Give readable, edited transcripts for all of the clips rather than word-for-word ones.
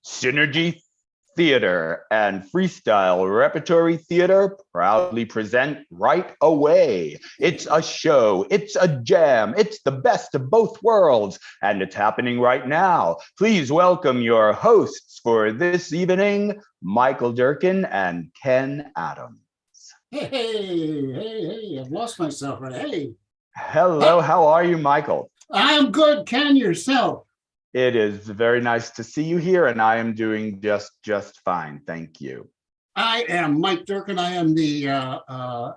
Synergy Theater and Freestyle Repertory Theater proudly present Right Away. It's a show, it's a jam, it's the best of both worlds, and it's happening right now. Please welcome your hosts for this evening, Michael Durkin and Ken Adams. Hey, I've lost myself. Hey. Hello, how are you, Michael? I'm good, Ken, yourself. It is very nice to see you here, and I am doing just fine. Thank you. I am Mike Durkin. I am the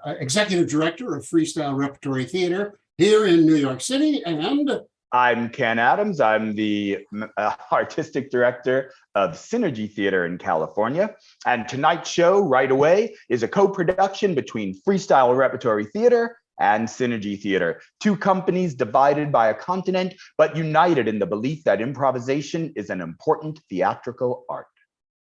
executive director of Freestyle Repertory Theater here in New York City, and I'm Ken Adams. I'm the artistic director of Synergy Theater in California. And tonight's show, Right Away, is a co-production between Freestyle Repertory Theater and Synergy Theater, two companies divided by a continent, but united in the belief that improvisation is an important theatrical art.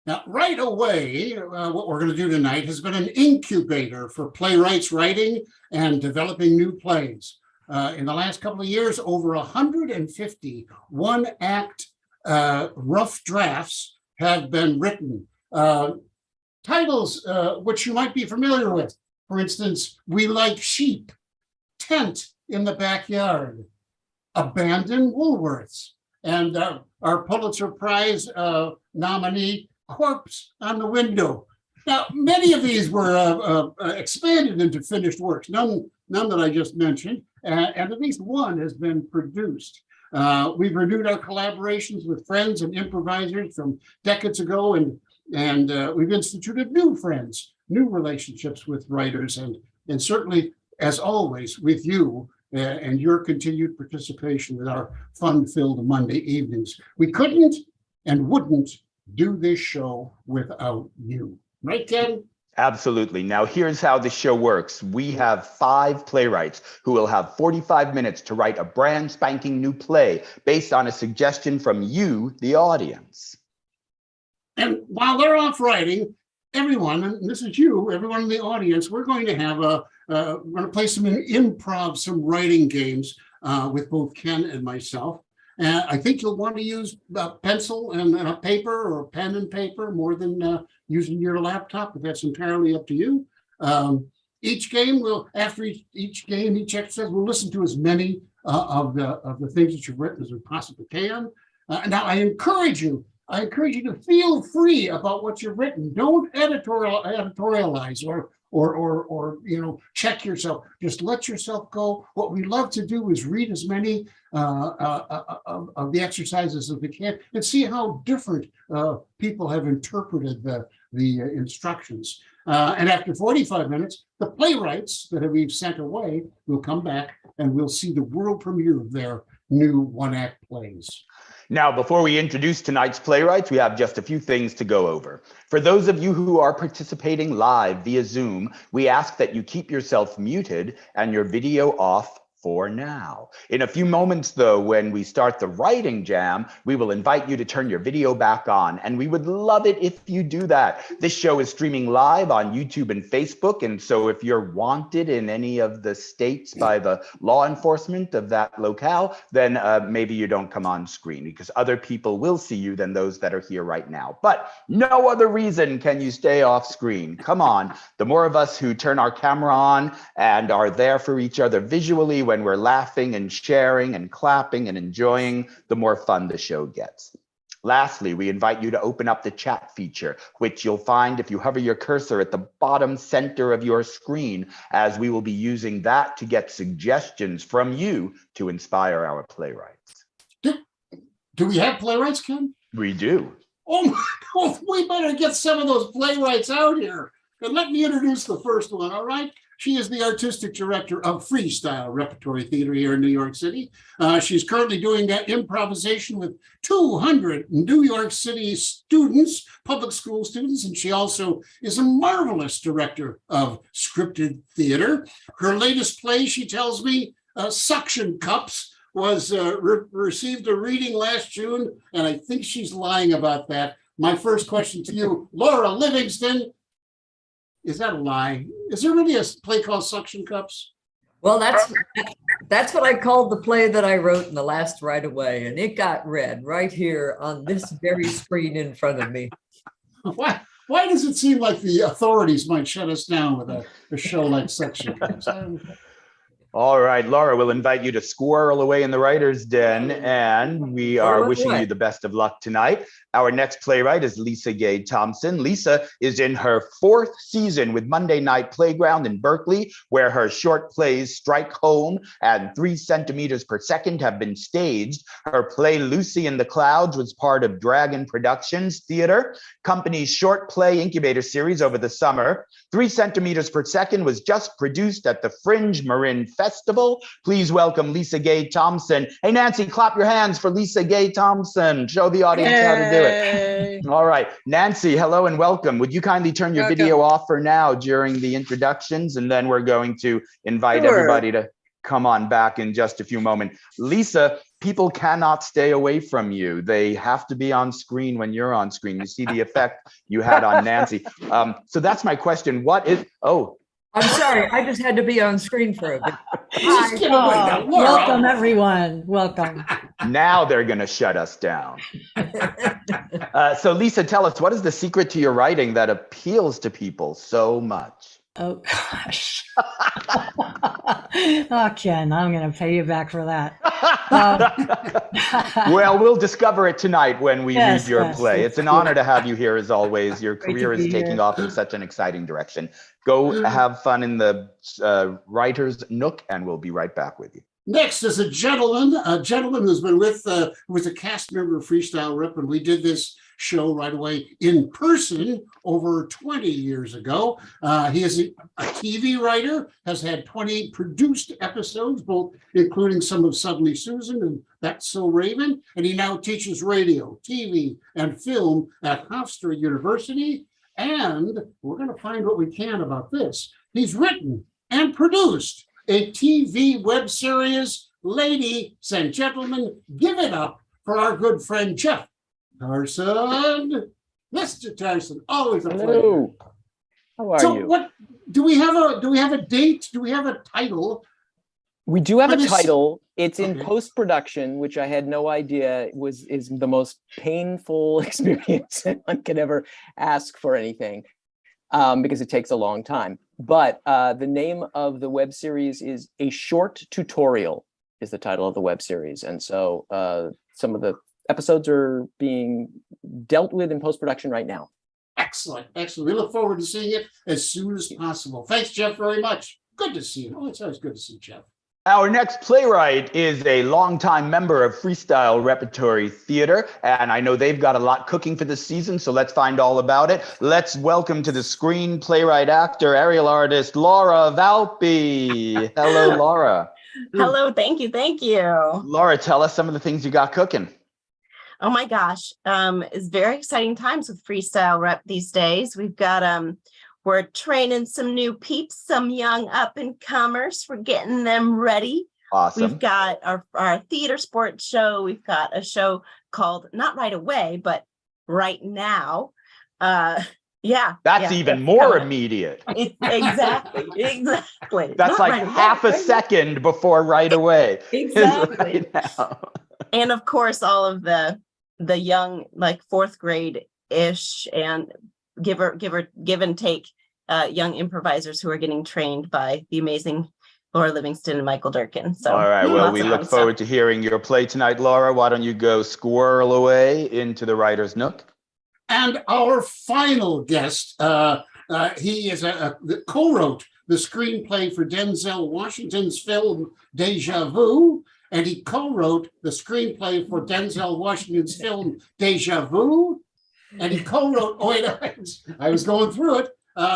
Now, Right Away, what we're going to do tonight has been an incubator for playwrights writing and developing new plays. In the last couple of years, over 150 one-act rough drafts have been written. Titles which you might be familiar with. For instance, We Like Sheep, Tent in the Backyard, Abandoned Woolworths, and our Pulitzer Prize nominee, Corpse on the Window. Now, many of these were expanded into finished works, none that I just mentioned, and at least one has been produced. We've renewed our collaborations with friends and improvisers from decades ago, and we've instituted new friends, new relationships with writers, and certainly, as always, with you and your continued participation in our fun-filled Monday evenings. We couldn't and wouldn't do this show without you. Right, Ken? Absolutely. Now, here's how the show works. We have 5 playwrights who will have 45 minutes to write a brand spanking new play based on a suggestion from you, the audience. And while they're off writing, everyone, and this is you, everyone in the audience, we're going to have we're going to play some improv, some writing games with both Ken and myself. And I think you'll want to use a pencil and a paper or pen and paper more than using your laptop, but that's entirely up to you. Each game will, after each game, each exercise, we'll listen to as many of the things that you've written as we possibly can. Now, I encourage you to feel free about what you've written. Don't editorialize or check yourself. Just let yourself go. What we love to do is read as many of the exercises as we can and see how different people have interpreted the instructions. And after 45 minutes, the playwrights that we've sent away will come back and we'll see the world premiere of their new one-act plays. Now, before we introduce tonight's playwrights, we have just a few things to go over. For those of you who are participating live via Zoom, we ask that you keep yourself muted and your video off for now. In a few moments, though, when we start the writing jam, we will invite you to turn your video back on, and we would love it if you do that. This show is streaming live on YouTube and Facebook, and so if you're wanted in any of the states by the law enforcement of that locale, then maybe you don't come on screen, because other people will see you than those that are here right now. But no other reason can you stay off screen. Come on, the more of us who turn our camera on and are there for each other visually when we're laughing and sharing and clapping and enjoying, the more fun the show gets. Lastly, we invite you to open up the chat feature, which you'll find if you hover your cursor at the bottom center of your screen, as we will be using that to get suggestions from you to inspire our playwrights. Do we have playwrights, Ken? We do. Oh my God, we better get some of those playwrights out here. And let me introduce the first one, all right? She is the artistic director of Freestyle Repertory Theater here in New York City. She's currently doing that improvisation with 200 New York City students, public school students, and she also is a marvelous director of scripted theater. Her latest play, she tells me, Suction Cups, was received a reading last June, and I think she's lying about that. My first question to you, Laura Livingston. Is that a lie? Is there really a play called Suction Cups? Well, that's what I called the play that I wrote in the last Right Away, and it got read right here on this very screen in front of me. Why does it seem like the authorities might shut us down with a show like Section? All right, Laura, we'll invite you to squirrel away in the writer's den, and we are wishing you the best of luck tonight. Our next playwright is Lisa Gay Thompson. Lisa is in her 4th season with Monday Night Playground in Berkeley, where her short plays Strike Home and 3 centimeters per second have been staged. Her play Lucy in the Clouds was part of Dragon Productions Theater Company's short play incubator series over the summer. 3 centimeters per second was just produced at the Fringe Marin Festival. Please welcome Lisa Gay Thompson. Hey, Nancy, clap your hands for Lisa Gay Thompson. Show the audience how to do it. All right, Nancy, hello and welcome. Would you kindly turn your video off for now during the introductions, and then we're going to invite everybody to come on back in just a few moments. Lisa, people cannot stay away from you. They have to be on screen when you're on screen. You see the effect you had on Nancy. So that's my question. What is, I'm sorry, I just had to be on screen for a bit. Welcome, everyone. Welcome. Now they're going to shut us down. So Lisa, tell us, what is the secret to your writing that appeals to people so much? Oh, gosh. Oh, Ken, I'm going to pay you back for that. Well, we'll discover it tonight when we read your play. It's an honor to have you here as always. Your career is taking off in such an exciting direction. Go have fun in the writer's nook, and we'll be right back with you. Next is a gentleman who's been with, who was a cast member of Freestyle Rip, and we did this show Right Away in person over 20 years ago. He is a TV writer, has had 28 produced episodes, both including some of Suddenly Susan and That's So Raven, and he now teaches radio, TV, and film at Hofstra University. And we're going to find what we can about this. He's written and produced a TV web series. Ladies and gentlemen, give it up for our good friend Jeff Tarson. Mr. Tarson, always a pleasure. Hello. How are you? What do we have a date? Do we have a title? We do have a title. It's in Okay. post-production, which I had no idea is the most painful experience one could ever ask for anything, because it takes a long time. But the name of the web series is A Short Tutorial is the title of the web series. And so some of the episodes are being dealt with in post-production right now. Excellent. We look forward to seeing it as soon as possible. Thanks, Jeff, very much. Good to see you. Oh, it's always good to see Jeff. Our next playwright is a longtime member of Freestyle Repertory Theater, and I know they've got a lot cooking for this season, so let's find all about it. Let's welcome to the screen playwright, actor, aerial artist, Laura Valpy. Hello, Laura. Hello, thank you. Laura, tell us some of the things you got cooking. Oh my gosh, it's very exciting times with Freestyle Rep these days. We've got we're training some new peeps, some young up and comers. We're getting them ready. Awesome. We've got our theater sports show. We've got a show called not Right Away, but Right Now. That's even more immediate. Exactly. That's Not like right half away. a second before Right Away. Exactly. Right now. And of course, all of the young, like 4th grade-ish and give and take young improvisers who are getting trained by the amazing Laura Livingston and Michael Durkin. So, all right, well, lots we of look fun forward stuff. to hearing your play tonight, Laura. Why don't you go squirrel away into the writer's nook? And our final guest, he is co-wrote the screenplay for Denzel Washington's film Deja Vu, and he co-wrote the screenplay for Denzel Washington's film Deja Vu, and he co-wrote, I was going through it.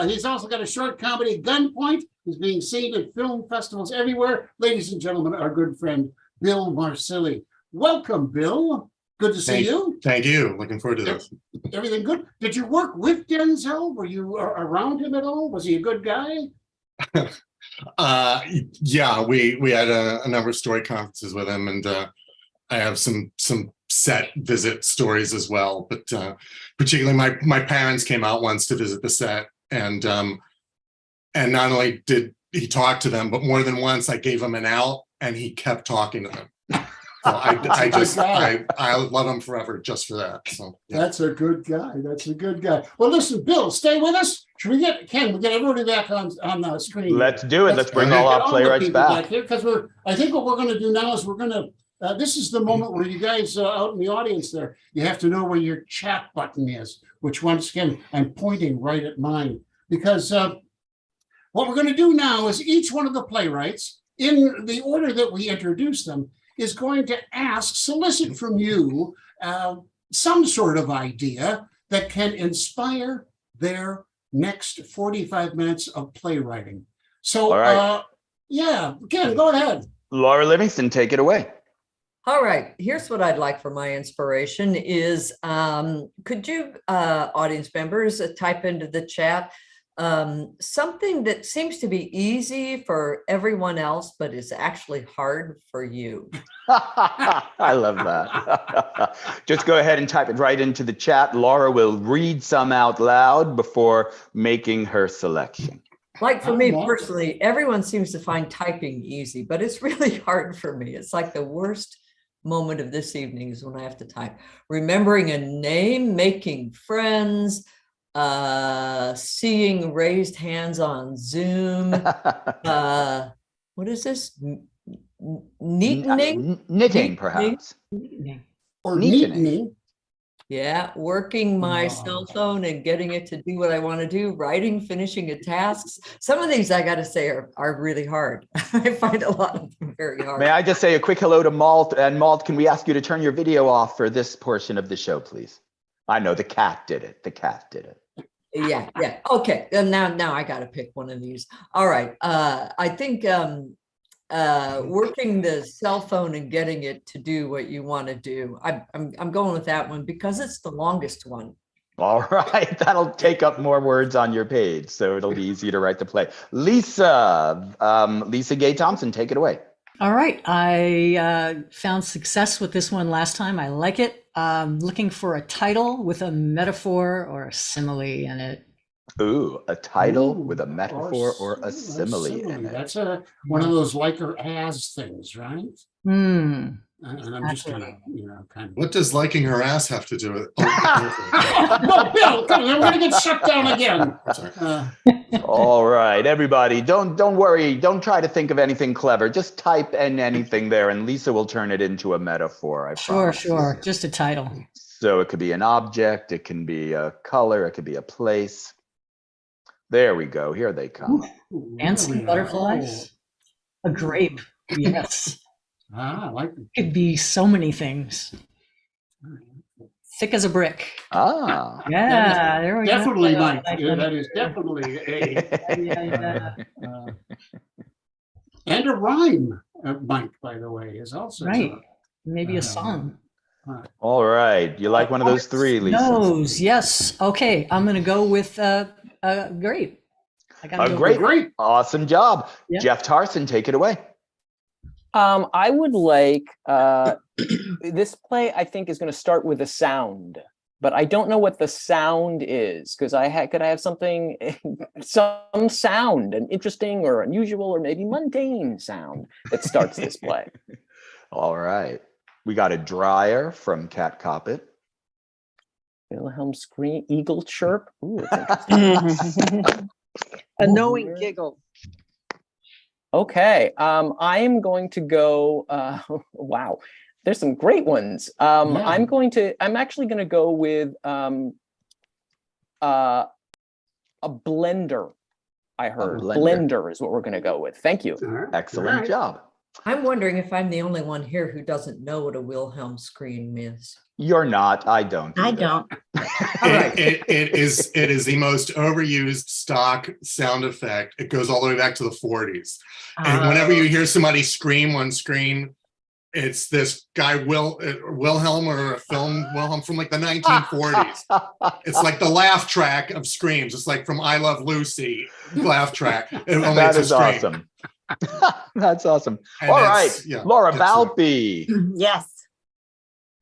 He's also got a short comedy, Gunpoint, who's being seen at film festivals everywhere. Ladies and gentlemen, our good friend, Bill Marsili. Welcome, Bill. Good to see you. Thank you. Looking forward to this. Everything good? Did you work with Denzel? Were you around him at all? Was he a good guy? Yeah, we had a number of story conferences with him, and I have some set visit stories as well. But particularly, my parents came out once to visit the set, and not only did he talked to them, but more than once I gave him an out and he kept talking to them. So I love him forever just for that. So yeah. That's a good guy. That's a good guy. Well, listen, Bill, stay with us. Should we get everybody back on the screen? Let's do it. Let's bring all our playwrights back. Because I think what we're going to do now is we're going to. This is the moment where you guys out in the audience there, you have to know where your chat button is, which once again, I'm pointing right at mine. Because what we're going to do now is each one of the playwrights, in the order that we introduce them, is going to solicit from you some sort of idea that can inspire their next 45 minutes of playwriting. So, Ken, go ahead. Laura Livingston, take it away. All right, here's what I'd like for my inspiration is, could you, audience members, type into the chat something that seems to be easy for everyone else, but is actually hard for you. I love that. Just go ahead and type it right into the chat. Laura will read some out loud before making her selection. Like for me personally, everyone seems to find typing easy, but it's really hard for me. It's like the worst moment of this evening is when I have to type. Remembering a name, making friends, seeing raised hands on Zoom. What is this? Knitting, perhaps. Or knitting. Yeah, working my cell phone and getting it to do what I want to do, writing, finishing a tasks. Some of these I got to say are really hard. I find a lot of them very hard. May I just say a quick hello to Malt? And Malt, can we ask you to turn your video off for this portion of the show, please? I know the cat did it. The cat did it. Yeah. Okay. And now I got to pick one of these. All right. I think working the cell phone and getting it to do what you want to do. I'm going with that one because it's the longest one. All right, that'll take up more words on your page, so it'll be easy to write the play. Lisa Gay Thompson, take it away. All right, I found success with this one last time. I like it. Looking for a title with a metaphor or a simile in it. Ooh, a title with a metaphor or a simile in it. That's one of those like or as things, right? Hmm. And I'm just gonna, kind of. What does liking her ass have to do with it? No, Bill, come on, we're gonna get shut down again. All right, everybody, don't worry. Don't try to think of anything clever. Just type in anything there, and Lisa will turn it into a metaphor. I promise. Sure. Just a title. So it could be an object. It can be a color. It could be a place. There we go. Here they come. Dancing butterflies. A grape. Yes. I like it. Could be so many things. Thick as a brick. Ah. Yeah, there we Definitely, go. Mike. That is definitely Yeah. And a rhyme, Mike, by the way, is also Right. Maybe a song. All right. You like one of those three, Lisa? Nose, yes. Okay, I'm going to go with grape. I gotta go with Great. Awesome job. Yeah. Jeff Tarson, take it away. I would like this play. I think is going to start with a sound, but I don't know what the sound is because could I have something, some sound, an interesting or unusual or maybe mundane sound that starts this play. All right. We got a dryer from Cat Coppet. Wilhelm scream, eagle chirp. Ooh, that's interesting. A knowing giggle. Okay, I am going to go. Wow, there's some great ones. I'm actually going to go with a blender. I heard blender is what we're going to go with. Thank you. Excellent job. I'm wondering if I'm the only one here who doesn't know what a Wilhelm scream is. You're not. I don't. I either. don't. It is the most overused stock sound effect. It goes all the way back to the 40s. And whenever you hear somebody scream on screen, it's this guy Wilhelm or a film Wilhelm from like the 1940s. It's like the laugh track of screams. It's like from I Love Lucy laugh track. That is awesome. That's awesome. And all right, yeah, Laura Balpe. Yes.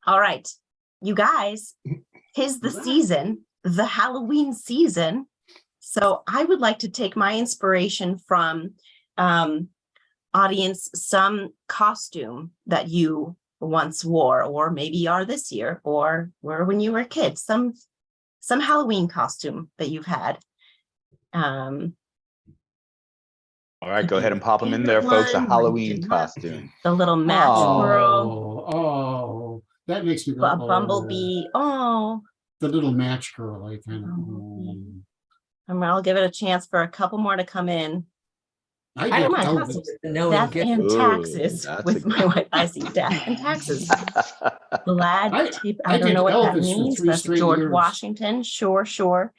All right, you guys, 'tis the season, the Halloween season. So I would like to take my inspiration from audience some costume that you once wore, or maybe are this year, or were when you were a kid, some Halloween costume that you've had. All right, go ahead and pop them in there, folks. A Halloween costume. The little match Oh. girl, Oh, that makes me go. a bumblebee. Oh, The little match girl. I kind of. and I'll give it a chance for a couple more to come in. I I did don't mind. Elvis. Death and Ooh, taxes that's with a my wife. I see death and taxes. Glad I tape. I I don't did know what that Elvis for means. 3 That's straight George years. Washington. Sure.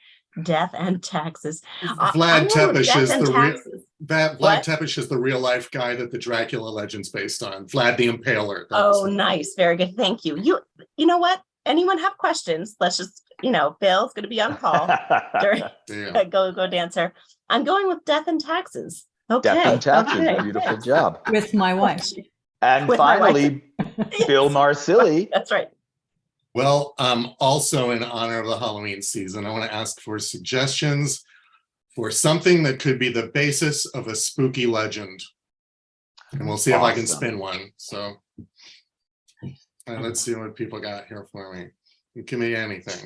Death and taxes. I Vlad know Tepes death is and the real. taxes. Vlad What? Tepes is the real life guy that the Dracula legend's based on. Vlad the Impaler. Oh, nice. Very good. Thank you. You know what? Anyone have questions? Let's just, Bill's going to be on call. Yeah. Go dancer. I'm going with death and taxes. Okay. Death and taxes. Okay. Beautiful job. With my wife. And With my wife. finally, Bill Marsili. That's right. Well, also in honor of the Halloween season, I want to ask for suggestions for something that could be the basis of a spooky legend. And we'll see if I can Awesome. spin one. So let's see what people got here for me. It can be anything.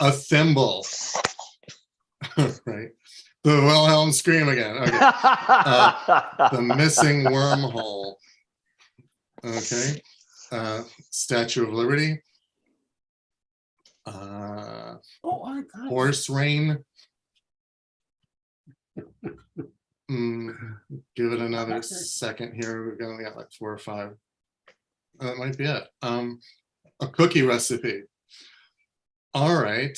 A thimble. Right. The Wilhelm scream again. Okay. The missing wormhole. Okay. Statue of Liberty. Horse rain. Give it another second here. We've only got like 4 or 5. That might be it. A cookie recipe. All right.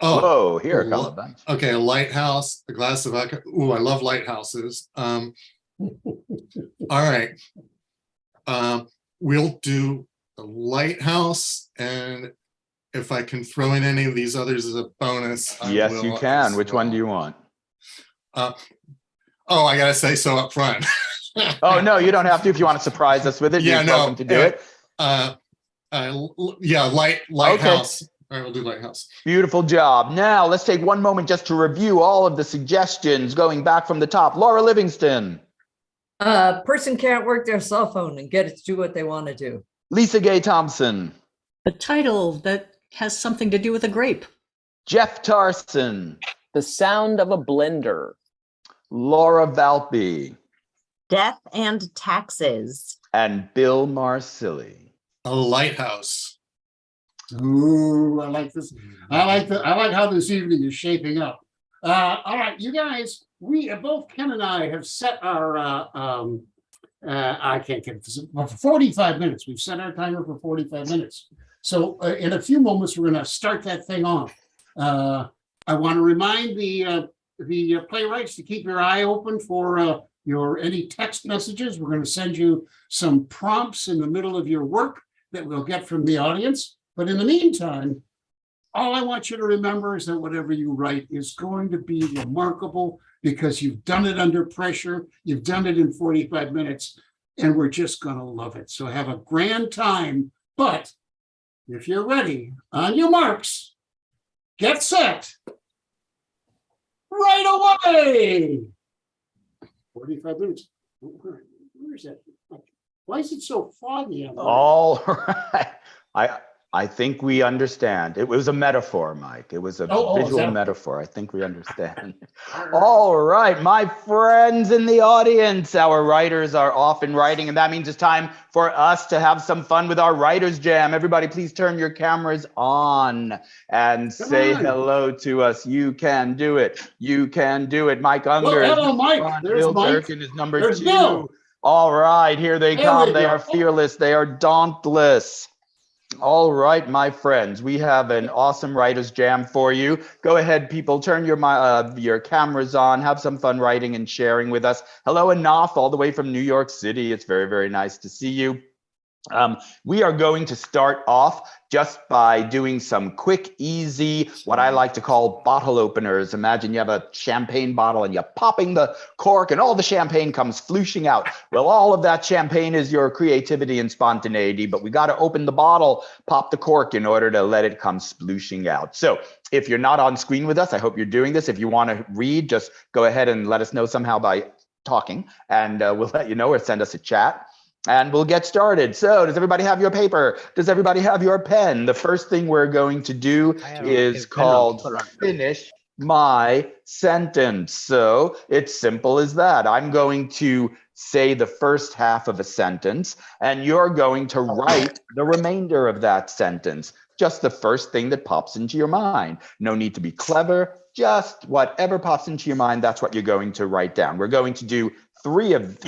Whoa, here a couple of bunch. Okay, a lighthouse, a glass of vodka. Ooh, I love lighthouses. All right. We'll do the lighthouse, and if I can throw in any of these others as a bonus, I Yes, will you can. as Which one do well. you want? Oh, I gotta say so up front. Oh, no, you don't have to. If you want to surprise us with it, Yeah, you're no, welcome to do it. Yeah, lighthouse. All right, we'll do lighthouse. Beautiful job. Now let's take one moment just to review all of the suggestions going back from the top. Laura Livingston, Person can't work their cell phone and get it to do what they want to do. Lisa Gay Thompson, A title that has something to do with a grape. Jeff Tarson, The sound of a blender. Laura Valpy, Death and taxes. and Bill Marsili. A lighthouse. Ooh, I like this. I like how this evening is shaping up. All right, you guys, we both Ken and I have set our I can't get this for 45 minutes. We've set our timer for 45 minutes. So in a few moments, we're going to start that thing off. I want to remind the playwrights to keep your eye open for your any text messages. We're going to send you some prompts in the middle of your work that we'll get from the audience. But in the meantime, all I want you to remember is that whatever you write is going to be remarkable because you've done it under pressure. You've done it in 45 minutes, and we're just going to love it. So have a grand time. But if you're ready, on your marks, get set, right away. 45 minutes. Where is that? Why is it so foggy? All right. I think we understand. It was a metaphor, Mike. It was a visual metaphor. I think we understand. All right, my friends in the audience, our writers are off and writing, and that means it's time for us to have some fun with our Writers Jam. Everybody, please turn your cameras on and say hello to us. You can do it. You can do it. Mike Unger. Well, hello, Mike. There's Bill Mike. Durkin is number There's 2. Bill. All right, here they There come. we They go. are fearless. They are dauntless. All right, my friends, we have an awesome Writers Jam for you. Go ahead, people, turn your cameras on, have some fun writing and sharing with us. Hello, Anath, all the way from New York City. It's very, very nice to see you. We are going to start off just by doing some quick, easy, what I like to call bottle openers. Imagine you have a champagne bottle and you're popping the cork and all the champagne comes flooshing out. Well, all of that champagne is your creativity and spontaneity, but we got to open the bottle, pop the cork in order to let it come splooshing out. So if you're not on screen with us, I hope you're doing this. If you want to read, just go ahead and let us know somehow by talking, and we'll let you know, or send us a chat. And we'll get started. So does everybody have your paper? Does everybody have your pen? The first thing we're going to do is called finish my sentence. So it's simple as that. I'm going to say the first half of a sentence, and you're going to write the remainder of that sentence. Just the first thing that pops into your mind. No need to be clever. Just whatever pops into your mind, that's what you're going to write down. We're going to do three of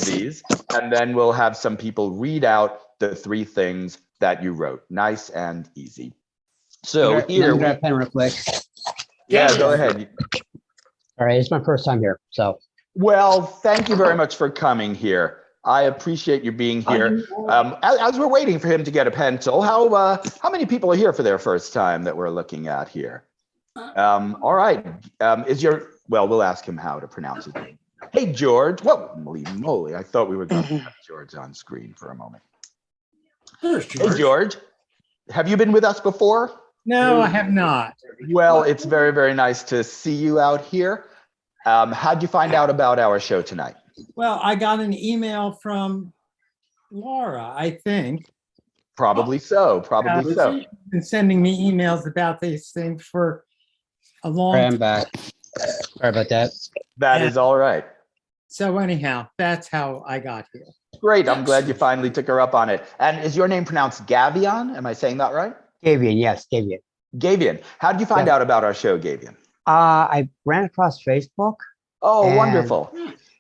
these, and then we'll have some people read out the three things that you wrote. Nice and easy. So here, grab a pen real quick. Yeah, go ahead. All right, it's my first time here, so. Well, thank you very much for coming here. I appreciate you being here. As we're waiting for him to get a pencil, how many people are here for their first time that we're looking at here? All right. Well, we'll ask him how to pronounce his name. Hey, George. Whoa, holy moly. I thought we were going to have George on screen for a moment. There's George. Hey, George. Have you been with us before? No, I have not. Well, it's very, very nice to see you out here. How'd you find out about our show tonight? Well, I got an email from Laura, I think. Probably so. Probably so. She's been sending me emails about these things for a long All right, I'm time. back. Sorry about that. That is all right. So anyhow, that's how I got here. Great. I'm glad you finally took her up on it. And is your name pronounced Gavion? Am I saying that right? Gavian, yes, Gavian. Gavian. How did you find out about our show, Gavian? I ran across Facebook. Oh, And- wonderful.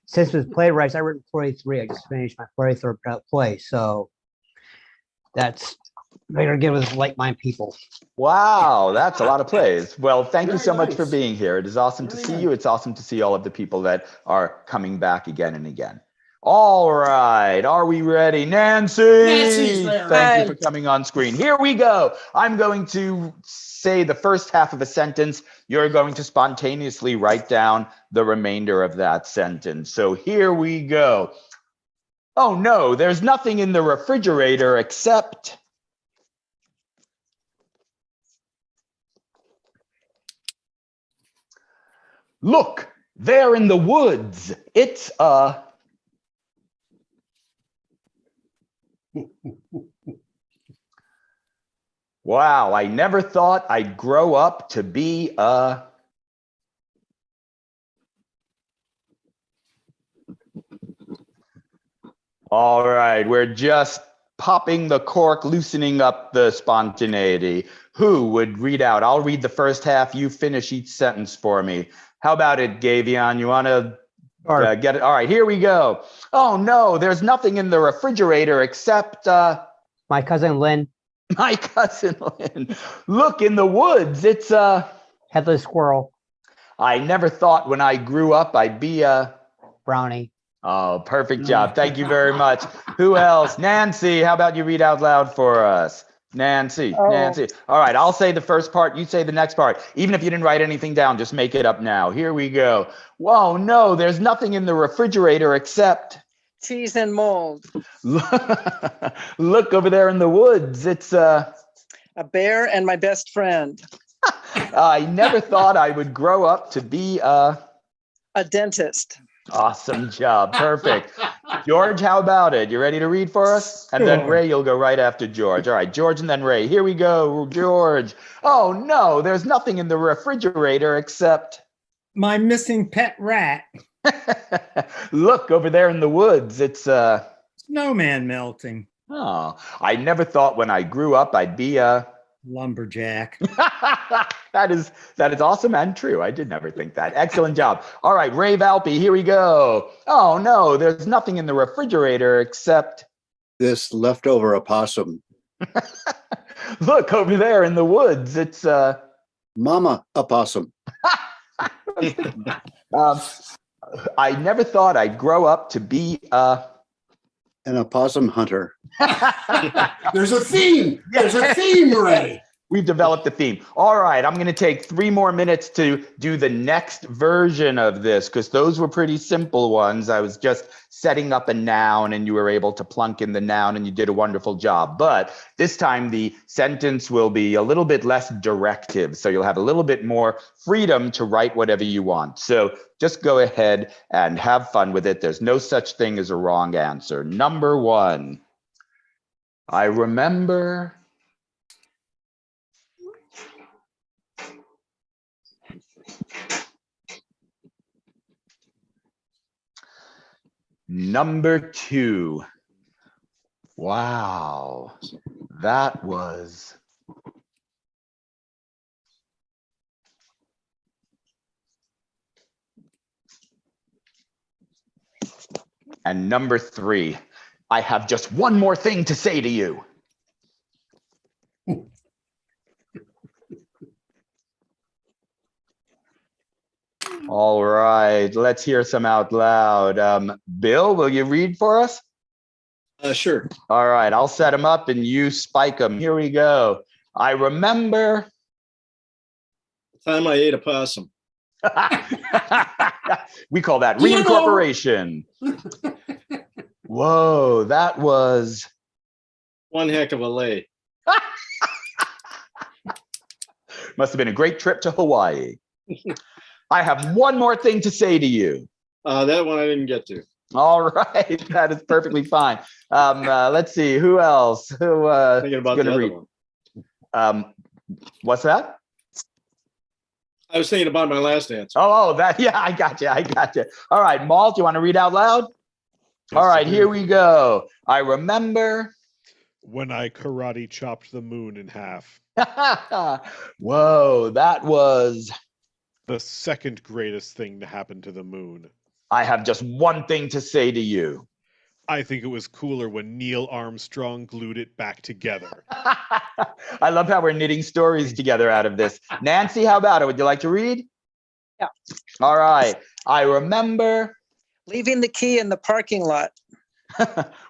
Since it was playwrights, I wrote 43. I just finished my 43rd play, so that's better give us like-minded people. Wow, that's a lot of plays. Well, thank you Very so much nice. for being here. It is awesome to Very see nice. you. It's awesome to see all of the people that are coming back again and again. All right, are we ready? Nancy! Nancy's there. Thank you for coming on screen. Here we go. I'm going to say the first half of a sentence. You're going to spontaneously write down the remainder of that sentence. So here we go. Oh no, there's nothing in the refrigerator except... Look, there in the woods. It's a... Wow, I never thought I'd grow up to be a... All right, we're just popping the cork, loosening up the spontaneity. Who would read out? I'll read the first half. You finish each sentence for me. How about it, Gavion? You want to get it? All right, here we go. Oh, no, there's nothing in the refrigerator except... My cousin Lynn, My cousin Lynn. Look in the woods. It's a... headless squirrel, I never thought when I grew up I'd be a... brownie. Oh, perfect job. Thank you very much. Who else? Nancy, how about you read out loud for us? Nancy. All right, I'll say the first part. You say the next part. Even if you didn't write anything down, just make it up now. Here we go. Whoa, no, there's nothing in the refrigerator except... Cheese and mold. Look over there in the woods. It's A bear and my best friend. I never thought I would grow up to be a... A dentist. Awesome job. Perfect. George, how about it? You ready to read for us? And then Sure. Ray, you'll go right after George. All right, George and then Ray. Here we go, George. Oh, no, there's nothing in the refrigerator except... My missing pet rat. Look over there in the woods. It's Snowman melting. Oh, I never thought when I grew up I'd be a... Lumberjack. That is awesome and true. I did never think that. Excellent job. All right, Ray Valpy, here we go. Oh, no, there's nothing in the refrigerator except... This leftover opossum. Look over there in the woods. It's Mama opossum. I never thought I'd grow up to be a... an opossum hunter. There's a theme. There's a theme, Ray. We've developed a theme. All right, I'm going to take 3 more minutes to do the next version of this because those were pretty simple ones. I was just setting up a noun and you were able to plunk in the noun and you did a wonderful job. But this time the sentence will be a little bit less directive. So you'll have a little bit more freedom to write whatever you want. So just go ahead and have fun with it. There's no such thing as a wrong answer. Number 1, I remember Number 2. Wow, that was. And number 3, I have just one more thing to say to you. All right, let's hear some out loud. Bill, will you read for us? Sure. All right, I'll set them up and you spike them. Here we go. I remember. The time I ate a possum. We call that reincorporation. Whoa, that was. One heck of a lay. Must have been a great trip to Hawaii. I have one more thing to say to you. That one I didn't get to. All right, that is perfectly fine. Let's see, who else? Who Thinking about gonna the other read? one. What's that? I was thinking about my last answer. Oh, that, yeah, I got you. All right, Malt, you want to read out loud? All right, here we go. I remember. When I karate chopped the moon in half. Whoa, that was. The second greatest thing to happen to the moon. I have just one thing to say to you. I think it was cooler when Neil Armstrong glued it back together. I love how we're knitting stories together out of this. Nancy, how about it? Would you like to read? Yeah. All right. I remember. Leaving the key in the parking lot.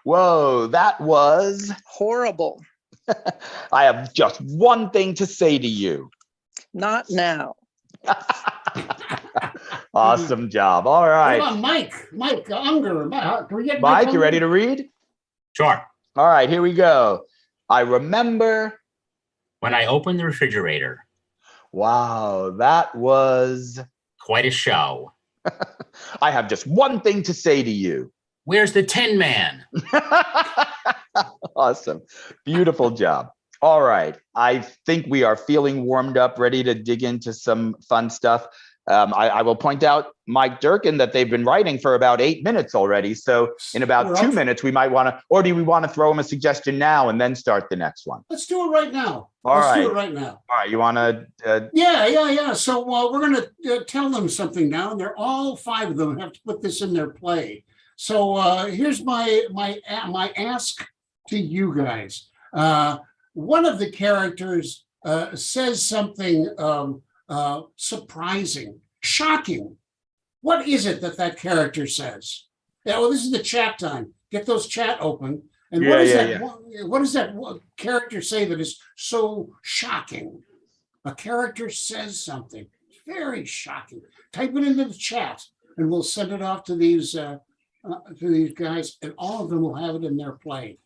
Whoa, that was. Horrible. I have just one thing to say to you. Not now. Awesome job. All right. Hold on, Mike Unger. Can we get Mike, you Unger? ready to read? Sure. All right, here we go. I remember. When I opened the refrigerator. Wow, that was. Quite a show. I have just one thing to say to you. Where's the Tin Man? Awesome. Beautiful job. All right. I think we are feeling warmed up, ready to dig into some fun stuff. I will point out, Mike Durkin, that they've been writing for about 8 minutes already. So in about 2 minutes, we might want to, or do we want to throw them a suggestion now and then start the next one? Let's do it right now. All Let's right. do it right now. All right. You want to? Yeah. So we're going to tell them something now, and they're all 5 of them have to put this in their play. So here's my ask to you guys. One of the characters says something surprising, shocking. What is it that character says? Yeah, well, this is the chat time. Get those chat open. And what does that character say that is so shocking? A character says something very shocking. Type it into the chat, and we'll send it off to these guys, and all of them will have it in their play.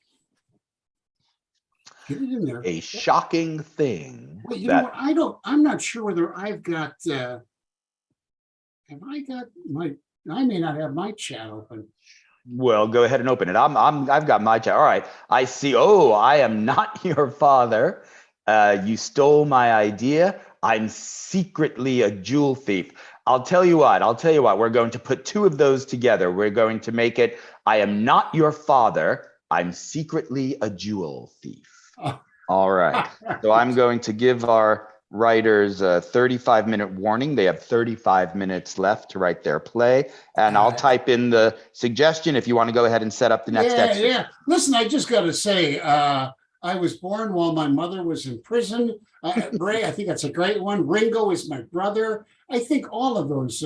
Get it in there. A shocking thing. Well, you know what? I'm not sure whether I've got. Have I got my? I may not have my chat open. Well, go ahead and open it. I've got my chat. All right. I see. Oh, I am not your father. You stole my idea. I'm secretly a jewel thief. I'll tell you what. We're going to put 2 of those together. We're going to make it. I am not your father. I'm secretly a jewel thief. All right. So I'm going to give our writers a 35-minute warning. They have 35 minutes left to write their play. And I'll type in the suggestion if you want to go ahead and set up the next exercise. Yeah. Listen, I just got to say, I was born while my mother was in prison. Ray, I think that's a great one. Ringo is my brother. I think all of those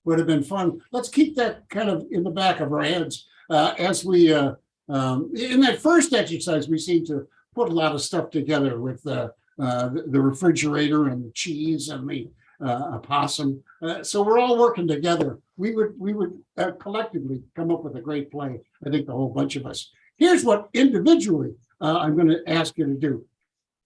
would have been fun. Let's keep that kind of in the back of our heads as we In that first exercise, we seemed to put a lot of stuff together with the refrigerator and the cheese and the opossum. So we're all working together. We would collectively come up with a great play. I think the whole bunch of us. Here's what individually I'm going to ask you to do: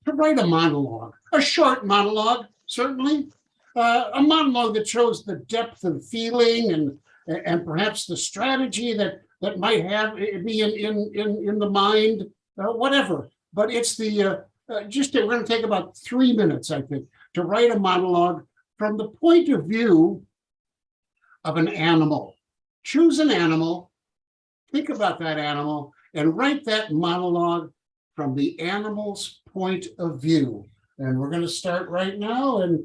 to write a monologue, a short monologue, certainly, a monologue that shows the depth of feeling and perhaps the strategy that might have be in the mind, whatever. But it's the we're going to take about 3 minutes, I think, to write a monologue from the point of view of an animal. Choose an animal, think about that animal, and write that monologue from the animal's point of view. And we're going to start right now, and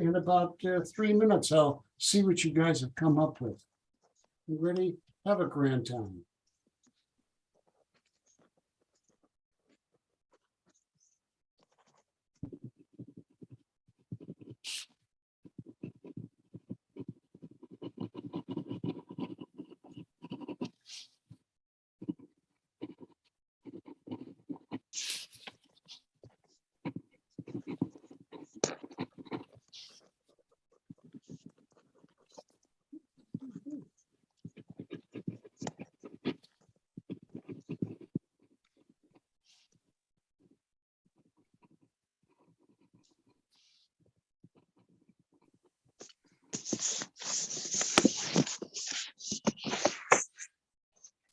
in about 3 minutes, I'll see what you guys have come up with. You ready? Have a grand time.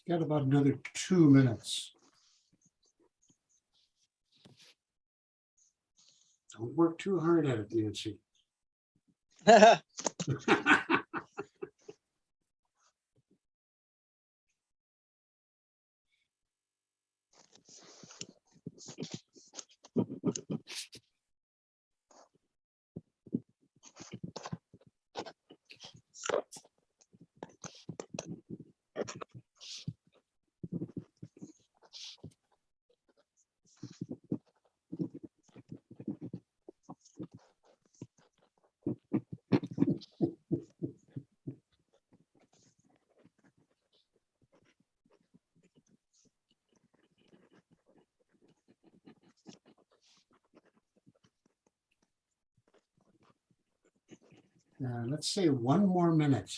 Got about another 2 minutes. Don't work too hard at it, Nancy. Let's say 1 more minute.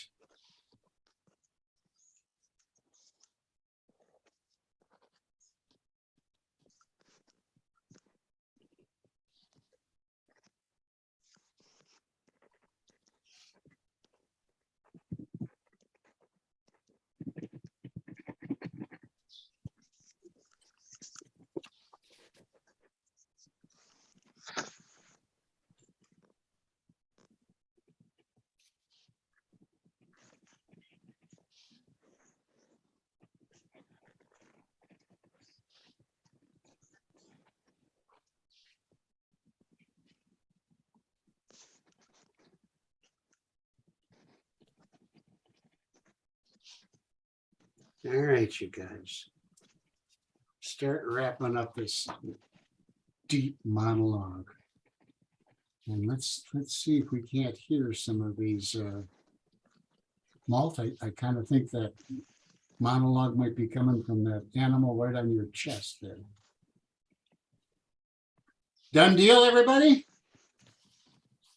All right, you guys. Start wrapping up this deep monologue. And let's see if we can't hear some of these. Malt, I kind of think that monologue might be coming from that animal right on your chest there. Done deal, everybody?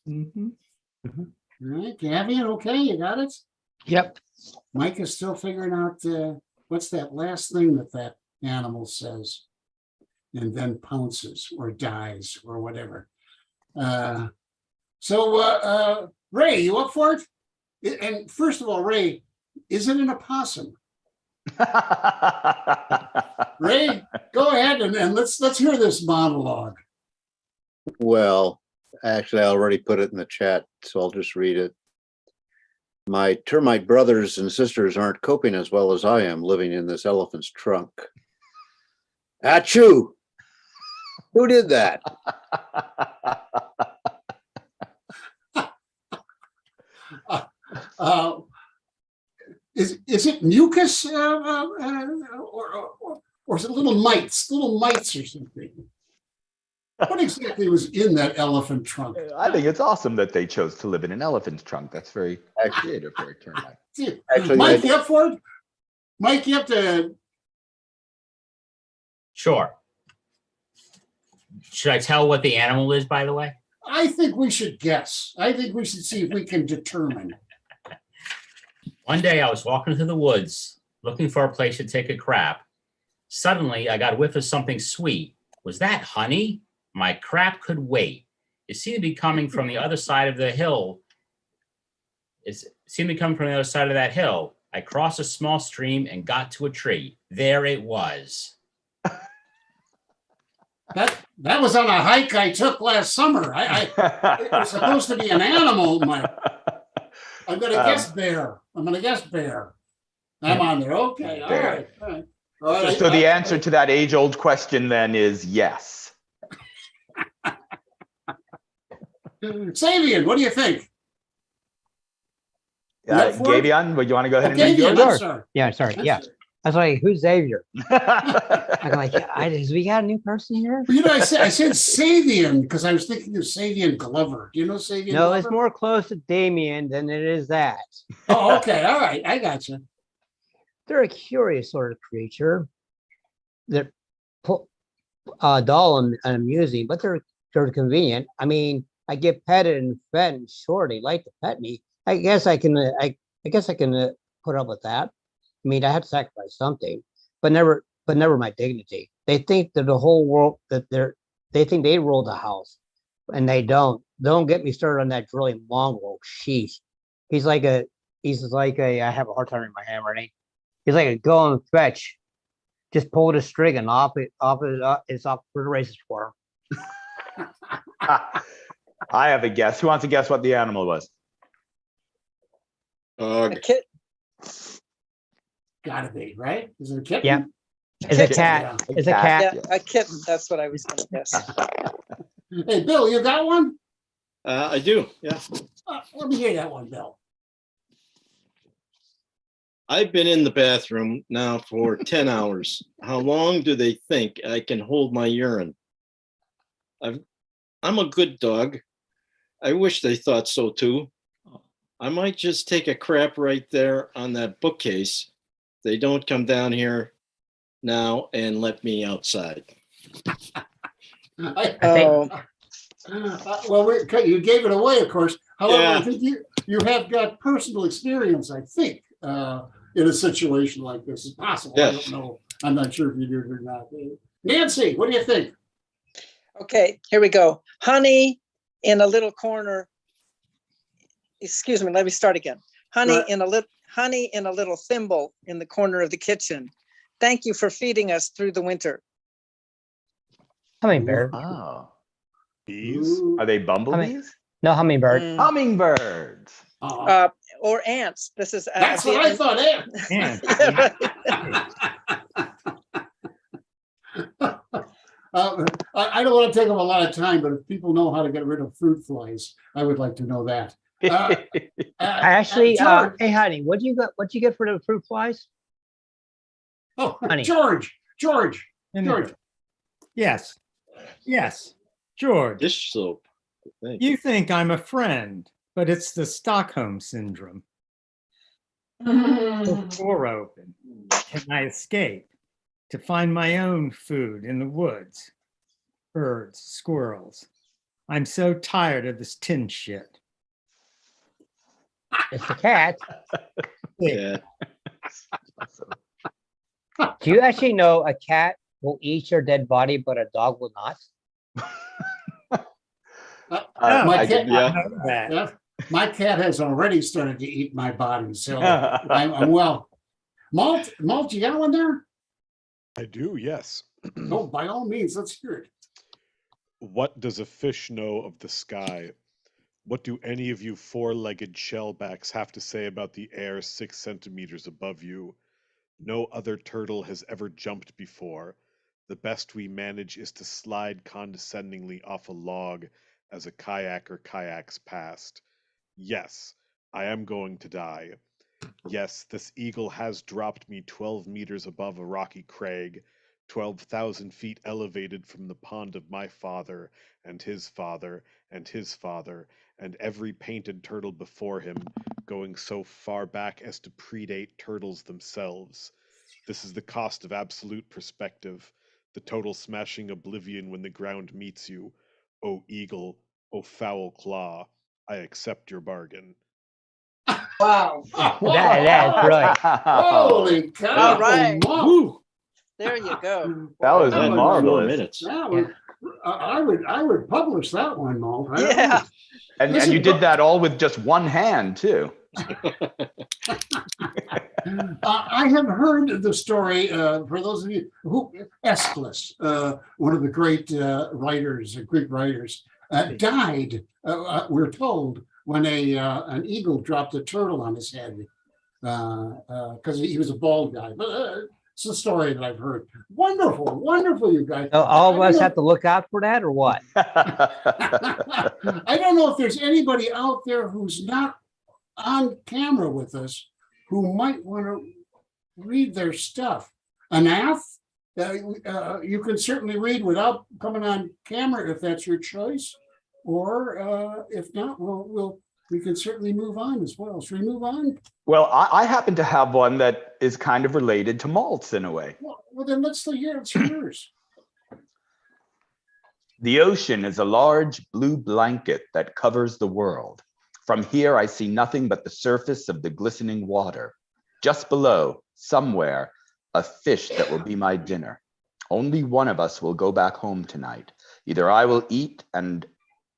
Mm-hmm. All right, Gabby, okay, you got it? Yep. Mike is still figuring out what's that last thing that animal says and then pounces or dies or whatever. So Ray, you up for it? And first of all, Ray, is it an opossum? Ray, go ahead and let's hear this monologue. Well, actually, I already put it in the chat, so I'll just read it. My termite brothers and sisters aren't coping as well as I am living in this elephant's trunk. Achoo! Who did that? Is it mucus or is it little mites or something? What exactly was in that elephant trunk? I think it's awesome that they chose to live in an elephant's trunk. That's very creative for a termite. Actually, Mike, you up for it? Mike, you have to Sure. Should I tell what the animal is, by the way? I think we should guess. I think we should see if we can determine. One day I was walking through the woods looking for a place to take a crap. Suddenly I got a whiff of something sweet. Was that honey? My crap could wait. It seemed to be coming from the other side of the hill. It seemed to be coming from the other side of that hill. I crossed a small stream and got to a tree. There it was. That was on a hike I took last summer. It was supposed to be an animal. I'm gonna guess bear. I'm on there. Okay, all Bear. right. All right. So the answer to that age-old question then is yes. Savian, what do you think? Yeah, for it? Gabion, would you want to go ahead and read Gabion, yours? I'm sorry. Yeah, sorry. Yeah. I was like, who's Xavier? I'm like, we got a new person here? You know, I said Savian because I was thinking of Savian Glover. Do you know Savian No, Glover? it's more close to Damien than it is that. Oh, okay. All right. I got you. They're a curious sort of creature. They're dull and amusing, but they're convenient. I mean, I get petted and fed and sure they like to pet me. I guess I can put up with that. I mean, I had to sacrifice something, but never my dignity. They think that the whole world they think they rule the house, and they don't. Don't get me started on that drilling mongrel. Sheesh. He's like a I have a hard time in my handwriting. He's like a go and fetch. Just pull the string and it's off for the races for him. I have a guess. Who wants to guess what the animal was? A kit. Gotta be, right? Is it a kitten? Yeah. It's a cat. It's a cat. Yeah, a kitten. That's what I was going to guess. Hey, Bill, you got one? I do, yeah. Let me hear that one, Bill. I've been in the bathroom now for 10 hours. How long do they think I can hold my urine? I'm a good dog. I wish they thought so too. I might just take a crap right there on that bookcase. They don't come down here now and let me outside. Oh, Well, you gave it away, of course. However, Yeah. I think you have got personal experience, I think, in a situation like this. It's possible. I Yes. don't know. I'm not sure if you do or not. Nancy, what do you think? okay. Here we go. Honey in a little corner. Excuse me. Let me start again. Honey in a little thimble in the corner of the kitchen. Thank you for feeding us through the winter. Hummingbird. Oh. Bees? Are they bumblebees? No, hummingbird. Mm. Hummingbirds. Or ants. This is That's what I thought, I don't want to take up a lot of time, but if people know how to get rid of fruit flies, I would like to know that. Actually, George. hey, honey, what you get for the fruit flies? Oh, honey. George. Yes. George, Dish soap. I think. you think I'm a friend, but it's the Stockholm syndrome. Mm. The door open. Can I escape to find my own food in the woods? Birds, squirrels. I'm so tired of this tin shit. It's the cat. Yeah. Do you actually know a cat will eat your dead body, but a dog will not? My I cat, did, yeah. yeah, my cat has already started to eat my body, so I'm well. Malt, you got one there? I do, yes. No, by all means, let's hear it. What does a fish know of the sky? What do any of you four-legged shellbacks have to say about the air 6 centimeters above you? No other turtle has ever jumped before. The best we manage is to slide condescendingly off a log as a kayaker kayaks past. Yes, I am going to die. Yes, this eagle has dropped me 12 meters above a rocky crag, 12,000 feet elevated from the pond of my father, and his father, and his father, and every painted turtle before him, going so far back as to predate turtles themselves. This is the cost of absolute perspective, the total smashing oblivion when the ground meets you. O eagle, O foul claw, I accept your bargain. Wow. That's right. Holy cow. All right. Woo. There you go. That was That was 4 marvelous. minutes. That was, I would publish that one, Mo. Yeah. And Listen, you did that all with just one hand too. I have heard the story, for those of you who, Aeschylus, one of the great writers, Greek writers, died, we're told, when an eagle dropped a turtle on his head, because he was a bald guy. But it's a story that I've heard. Wonderful, wonderful, you guys. So all of us have to look out for that or what? I don't know if there's anybody out there who's not on camera with us who might want to read their stuff. Anath, you can certainly read without coming on camera if that's your choice, or if not, we can certainly move on as well. Should we move on? Well, I happen to have one that is kind of related to malts in a way. Well then let's hear it's yours. The ocean is a large blue blanket that covers the world. From here, I see nothing but the surface of the glistening water. Just below, somewhere, a fish that will be my dinner. Only one of us will go back home tonight. Either I will eat and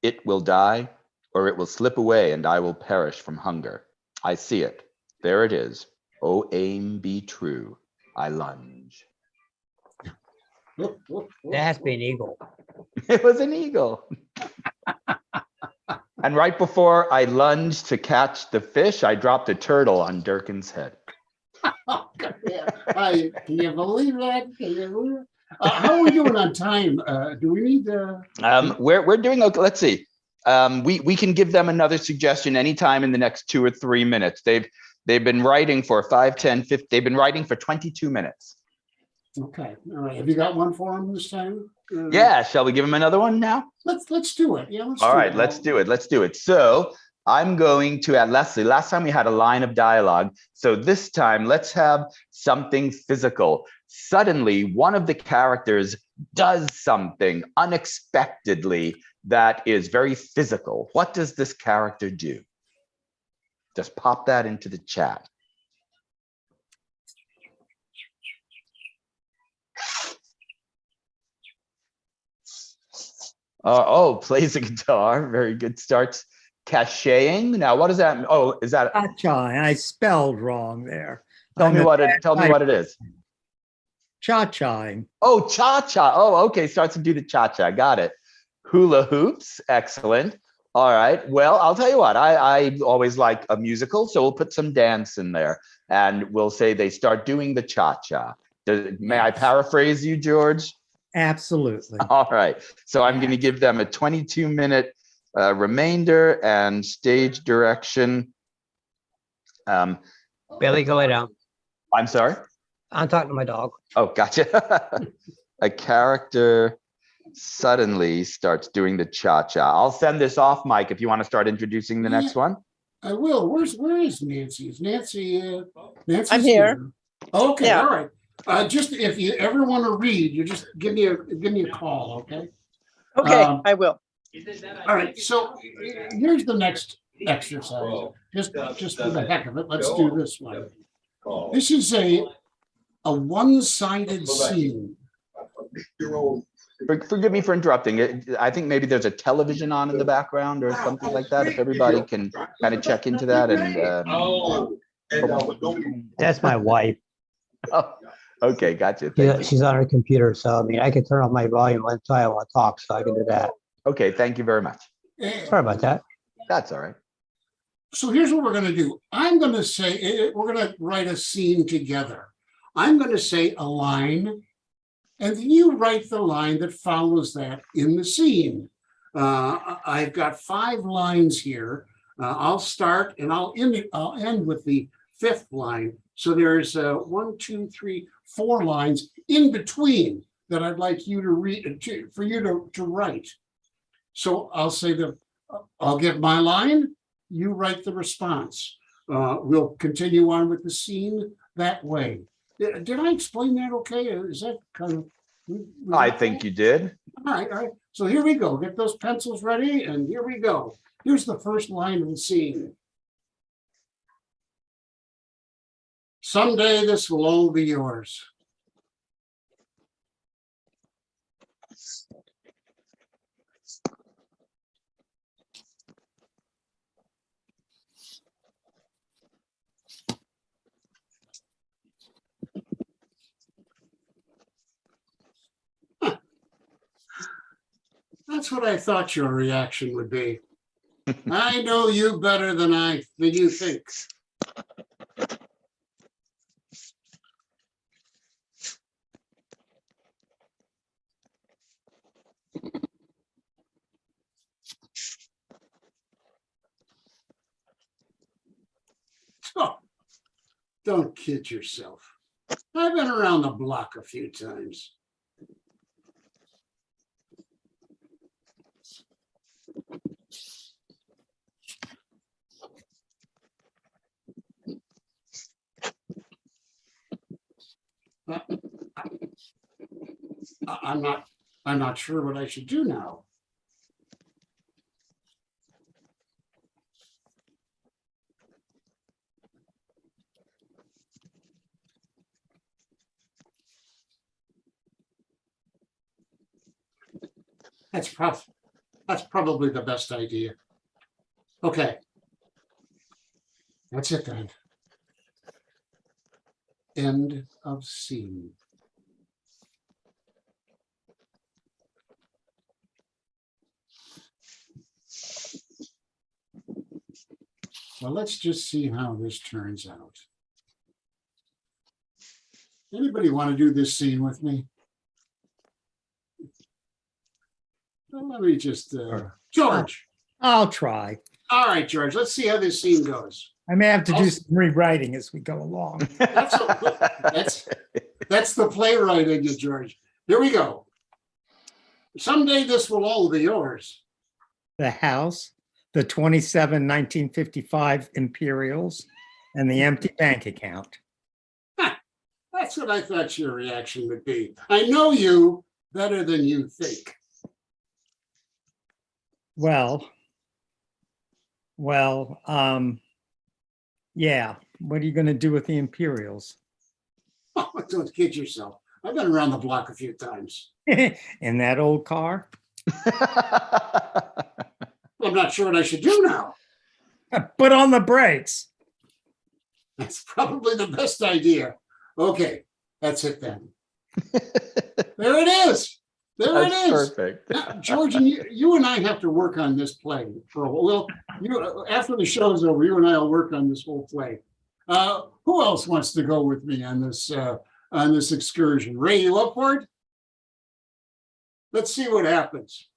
it will die, or it will slip away and I will perish from hunger. I see it. There it is. Oh, aim be true. I lunge. That has to be an eagle. It was an eagle. And right before I lunged to catch the fish, I dropped a turtle on Durkin's head. Can you believe that? Can you believe it? How are we doing on time? Do we need We're doing okay. Let's see. We can give them another suggestion anytime in the next 2 or 3 minutes. They've been writing for 5, 10, 15. They've been writing for 22 minutes. Okay. All right. Have you got one for them this time? Yeah. Shall we give them another one now? Let's do it. Yeah. All right. Let's do it. Let's do it. So I'm going to add Leslie. Last time we had a line of dialogue. So this time let's have something physical. Suddenly, one of the characters does something unexpectedly that is very physical. What does this character do? Just pop that into the chat. Plays a guitar. Very good. Starts caching. Now, what does that mean? Oh, is that? Cha-cha. I spelled wrong there. Tell me what it is. Cha-chaing. Oh, cha-cha. Oh, okay. Starts to do the cha-cha. Got it. Hula hoops. Excellent. All right. Well, I'll tell you what. I always like a musical, so we'll put some dance in there, and we'll say they start doing the cha-cha. May I paraphrase you, George? Absolutely. All right. So I'm going to give them a 22-minute remainder and stage direction. Billy, go lay down. I'm sorry? I'm talking to my dog. Oh, gotcha. A character suddenly starts doing the cha-cha. I'll send this off, Mike, if you want to start introducing the next one. I will. Where is Nancy? Is Nancy? Nancy's I'm here. Okay. Yeah. All right. Just if you ever want to read, you just give me a call. Okay. Okay, I will. All right. So here's the next exercise. Just for the heck of it, let's do this one. This is a one-sided scene. Forgive me for interrupting. I think maybe there's a television on in the background or something like that. If everybody can kind of check into that and. That's my wife. Oh, okay, gotcha. Thank you. She's on her computer, so I mean, I can turn off my volume until I want to talk, so I can do that. Okay, thank you very much. Sorry about that. That's all right. So here's what we're going to do. I'm going to say, we're going to write a scene together. I'm going to say a line, and then you write the line that follows that in the scene. I've got 5 lines here. I'll start and I'll end with the 5th line. So there's 1, 2, 3, 4 lines in between that I'd like you to read, for you to write. So I'll say I'll give my line, you write the response. We'll continue on with the scene that way. Did I explain that okay? Is that kind of I think you did. All right, all right. So here we go. Get those pencils ready, and here we go. Here's the first line of the scene. Someday this will all be yours. That's what I thought your reaction would be. I know you better than you think. Oh, don't kid yourself. I've been around the block a few times. I'm not sure what I should do now. That's probably the best idea. Okay. That's it then. End of scene. Well, let's just see how this turns out. Anybody want to do this scene with me? Well, let me just, George. I'll try. All right, George, let's see how this scene goes. I may have to do some rewriting as we go along. That's the playwright in you, George. Here we go. Someday this will all be yours. The house, the 27 1955 Imperials, and the empty bank account. That's what I thought your reaction would be. I know you better than you think. Well, yeah. What are you going to do with the Imperials? Oh, don't kid yourself. I've been around the block a few times. In that old car? I'm not sure what I should do now. Put on the brakes. That's probably the best idea. Okay, that's it then. There it is. There That's it is. perfect. Now, George, and you and I have to work on this play for a while. Well, after the show is over, you and I will work on this whole play. Who else wants to go with me on this excursion? Ray, you up for it? Let's see what happens.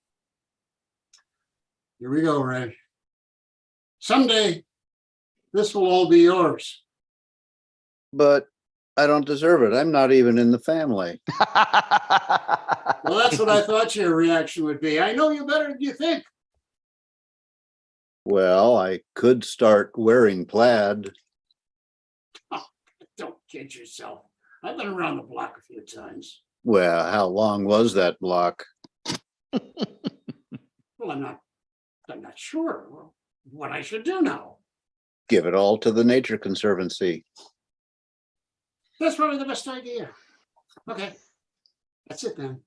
Here we go, Ray. Someday, this will all be yours. But I don't deserve it. I'm not even in the family. Well, that's what I thought your reaction would be. I know you better than you think. Well, I could start wearing plaid. Oh, don't kid yourself. I've been around the block a few times. Well, how long was that block? Well, I'm not sure what I should do now. Give it all to the Nature Conservancy. That's probably the best idea. Okay, that's it then.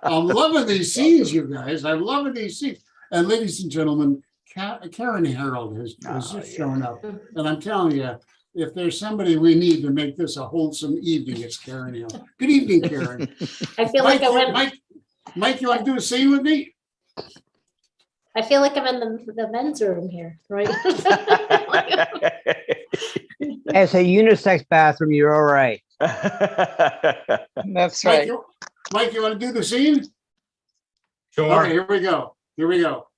I'm loving these scenes, you guys. I'm loving these scenes. And ladies and gentlemen, Karen Harold has just shown up. And I'm telling you, if there's somebody we need to make this a wholesome evening, it's Karen Harold. Good evening, Karen. I feel like Mike, you want to do a scene with me? I feel like I'm in the men's room here, right? As a unisex bathroom, you're all right. That's right. Mike, you want to do the scene? Sure. Okay, here we go. Here we go.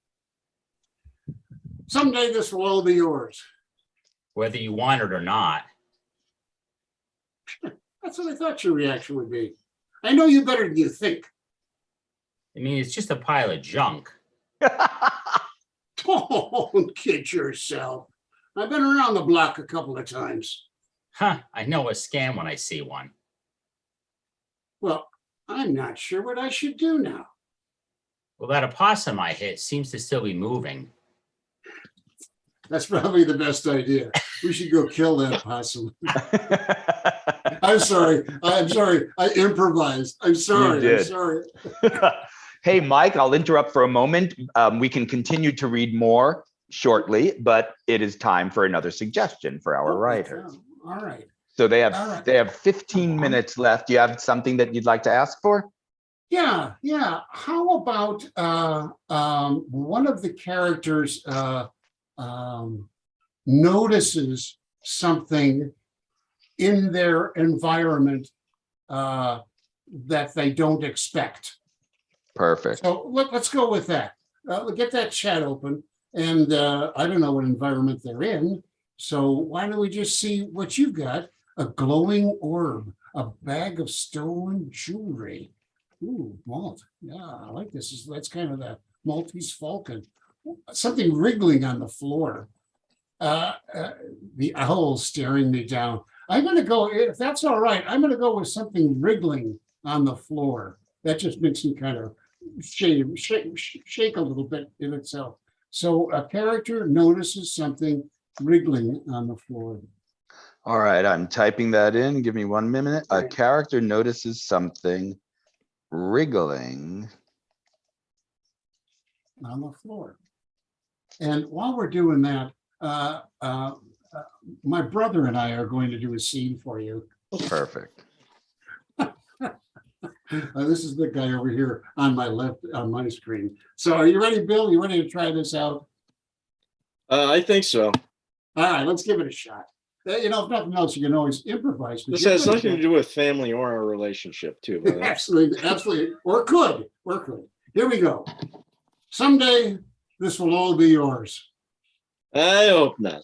Someday this will all be yours. Whether you want it or not. That's what I thought your reaction would be. I know you better than you think. I mean, it's just a pile of junk. Don't kid yourself. I've been around the block a couple of times. Huh, I know a scam when I see one. Well, I'm not sure what I should do now. Well, that opossum I hit seems to still be moving. That's probably the best idea. We should go kill that possum. I'm sorry. I improvised. I'm sorry. did. I'm sorry. Hey, Mike, I'll interrupt for a moment. We can continue to read more shortly, but it is time for another suggestion for our writers. All right. So they All have right. 15 minutes left. Do you have something that you'd like to ask for? Yeah. How about one of the characters notices something in their environment that they don't expect? Perfect. So let's go with that. We'll get that chat open. And I don't know what environment they're in. So why don't we just see what you've got? A glowing orb, a bag of stolen jewelry. Ooh, malt. Yeah, I like this. That's kind of the Maltese Falcon. Something wriggling on the floor. The owl staring me down. I'm going to go, if that's all right, I'm going to go with something wriggling on the floor. That just makes me kind of shake a little bit in itself. So a character notices something wriggling on the floor. All right, I'm typing that in. Give me 1 minute. A character notices something wriggling on the floor. And while we're doing that, my brother and I are going to do a scene for you. Perfect. This is the guy over here on my left, on my screen. So are you ready, Bill? You ready to try this out? I think so. All right, let's give it a shot. If nothing else, you can always improvise. This has nothing to do with family or our relationship, too. By the way. Absolutely. Or could. Here we go. Someday, this will all be yours. I hope not.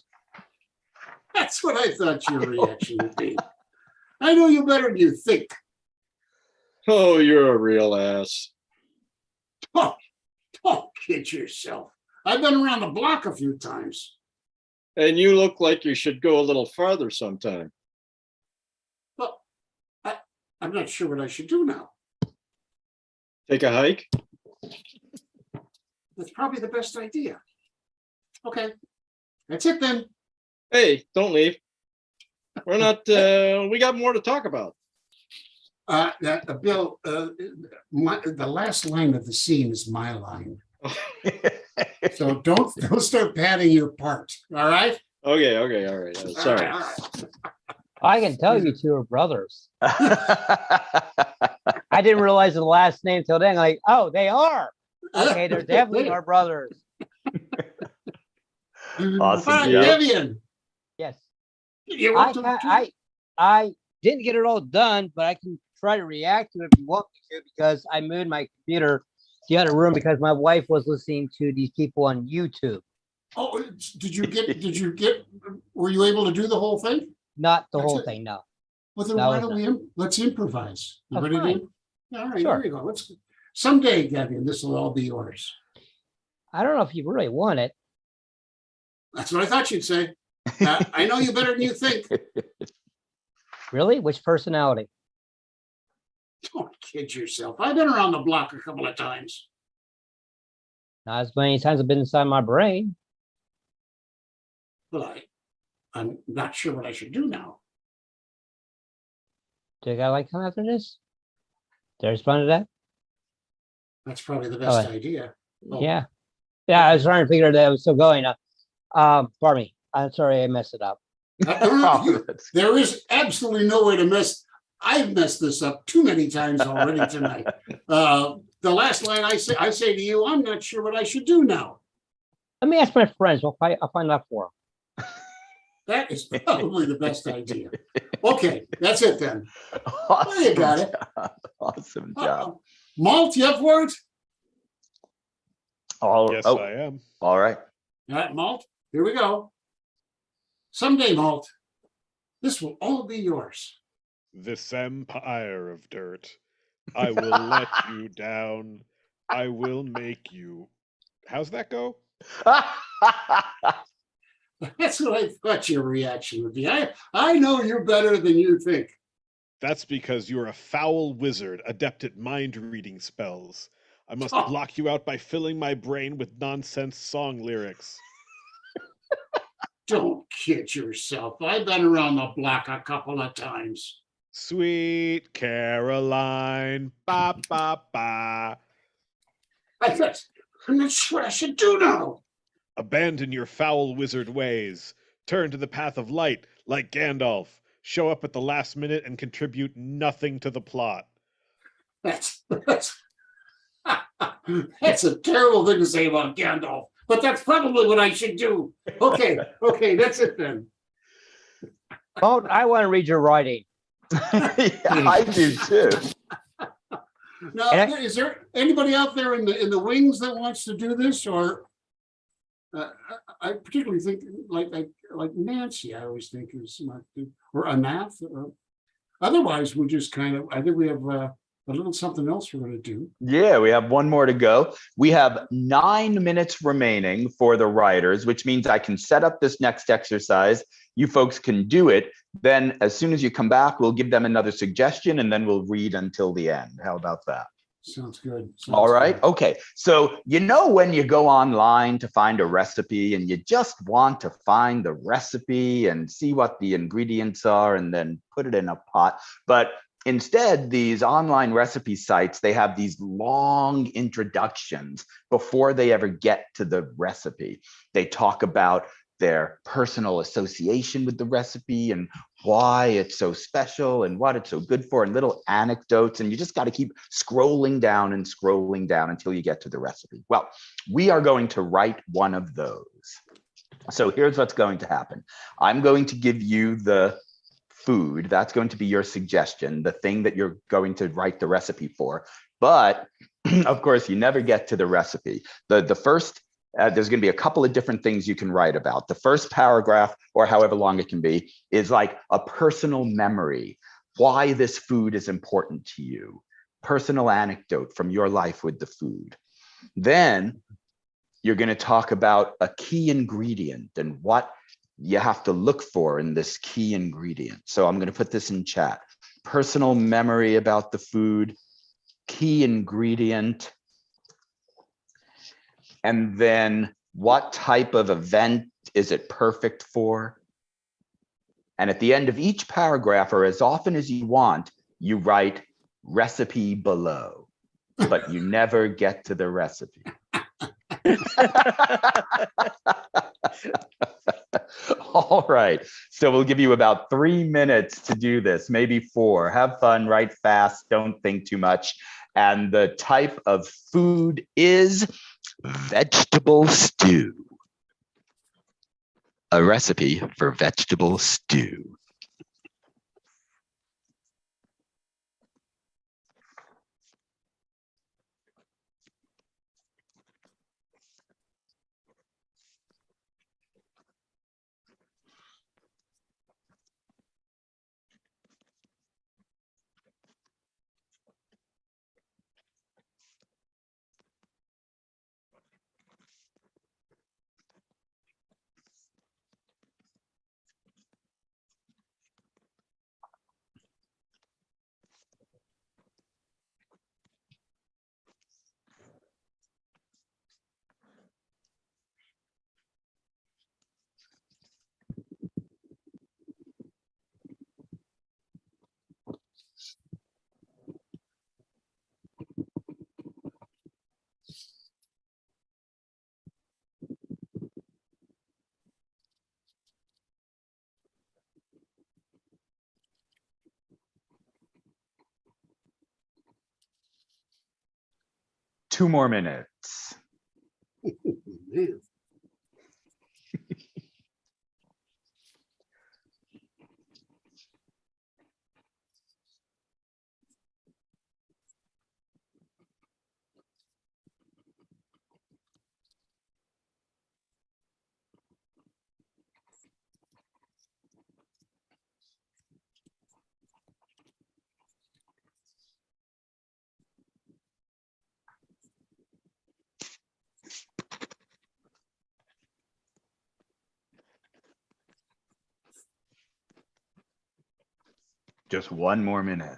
That's what I thought your reaction would be. I know you better than you think. Oh, you're a real ass. Oh, don't kid yourself. I've been around the block a few times. And you look like you should go a little farther sometime. Well, I'm not sure what I should do now. Take a hike? That's probably the best idea. Okay, that's it then. Hey, don't leave. We're not, we got more to talk about. Bill, the last line of the scene is my line. So don't start padding your part. All right. Okay. All right. Sorry. All right. I can tell you two are brothers. I didn't realize the last name till then. Like, oh, they are. Okay, they're definitely our brothers. Awesome. Vivian. Yes. I didn't get it all done, but I can try to react to it if you want me to, because I moved my computer to the other room because my wife was listening to these people on YouTube. Oh, were you able to do the whole thing? Not the whole thing, no. Well, then That why was don't let's improvise. You Oh, ready fine. to? All right, Sure. here we go. Someday, Gavin, this will all be yours. I don't know if you really want it. That's what I thought you'd say. I know you better than you think. Really? Which personality? Don't kid yourself. I've been around the block a couple of times. Not as many times I've been inside my brain. But I'm not sure what I should do now. Do you got like come after this? Did I respond to that? That's probably the best Oh, idea. Oh, Yeah. Yeah, I was trying to figure that I was still going. Pardon me. I'm sorry I messed it up. There is absolutely no way to mess. I've messed this up too many times already tonight. The last line I say to you, I'm not sure what I should do now. Let me ask my friends. I'll find out for them. That is probably the best idea. Okay, that's it then. Awesome You got it. job. Awesome job. Malt, you up for it? Yes, I am. All right. All right, Malt, here we go. Someday, Malt, this will all be yours. This empire of dirt, I will let you down. I will make you. How's that go? That's what I thought your reaction would be. I know you better than you think. That's because you're a foul wizard, adept at mind reading spells. I must Oh. block you out by filling my brain with nonsense song lyrics. Don't kid yourself. I've been around the block a couple of times. Sweet Caroline, ba ba ba. I'm not sure what I should do now. Abandon your foul wizard ways. Turn to the path of light, like Gandalf. Show up at the last minute and contribute nothing to the plot. That's that's a terrible thing to say about Gandalf, but that's probably what I should do. Okay, that's it then. Oh, I want to read your writing. Yeah, I do too. Now, is there anybody out there in the wings that wants to do this, or I particularly think like Nancy. I always think is or Anath. Otherwise, we just kind of. I think we have a little something else we're going to do. Yeah, we have one more to go. We have 9 minutes remaining for the writers, which means I can set up this next exercise. You folks can do it. Then as soon as you come back, we'll give them another suggestion and then we'll read until the end. How about that? Sounds good. All right. Okay. So, when you go online to find a recipe and you just want to find the recipe and see what the ingredients are and then put it in a pot. But instead, these online recipe sites, they have these long introductions before they ever get to the recipe. They talk about their personal association with the recipe and why it's so special and what it's so good for and little anecdotes. And you just got to keep scrolling down until you get to the recipe. Well, we are going to write one of those. So here's what's going to happen. I'm going to give you the food. That's going to be your suggestion, the thing that you're going to write the recipe for. But of course, you never get to the recipe. The first there's going to be a couple of different things you can write about. The first paragraph, or however long it can be, is like a personal memory, why this food is important to you, personal anecdote from your life with the food. Then you're going to talk about a key ingredient and what you have to look for in this key ingredient. So I'm going to put this in chat. Personal memory about the food, key ingredient, and then what type of event is it perfect for? And at the end of each paragraph, or as often as you want, you write recipe below, but you never get to the recipe. All right, so we'll give you about 3 minutes to do this, maybe 4. Have fun, write fast, don't think too much. And the type of food is vegetable stew. A recipe for vegetable stew. Two more minutes. Man. Just one more minute.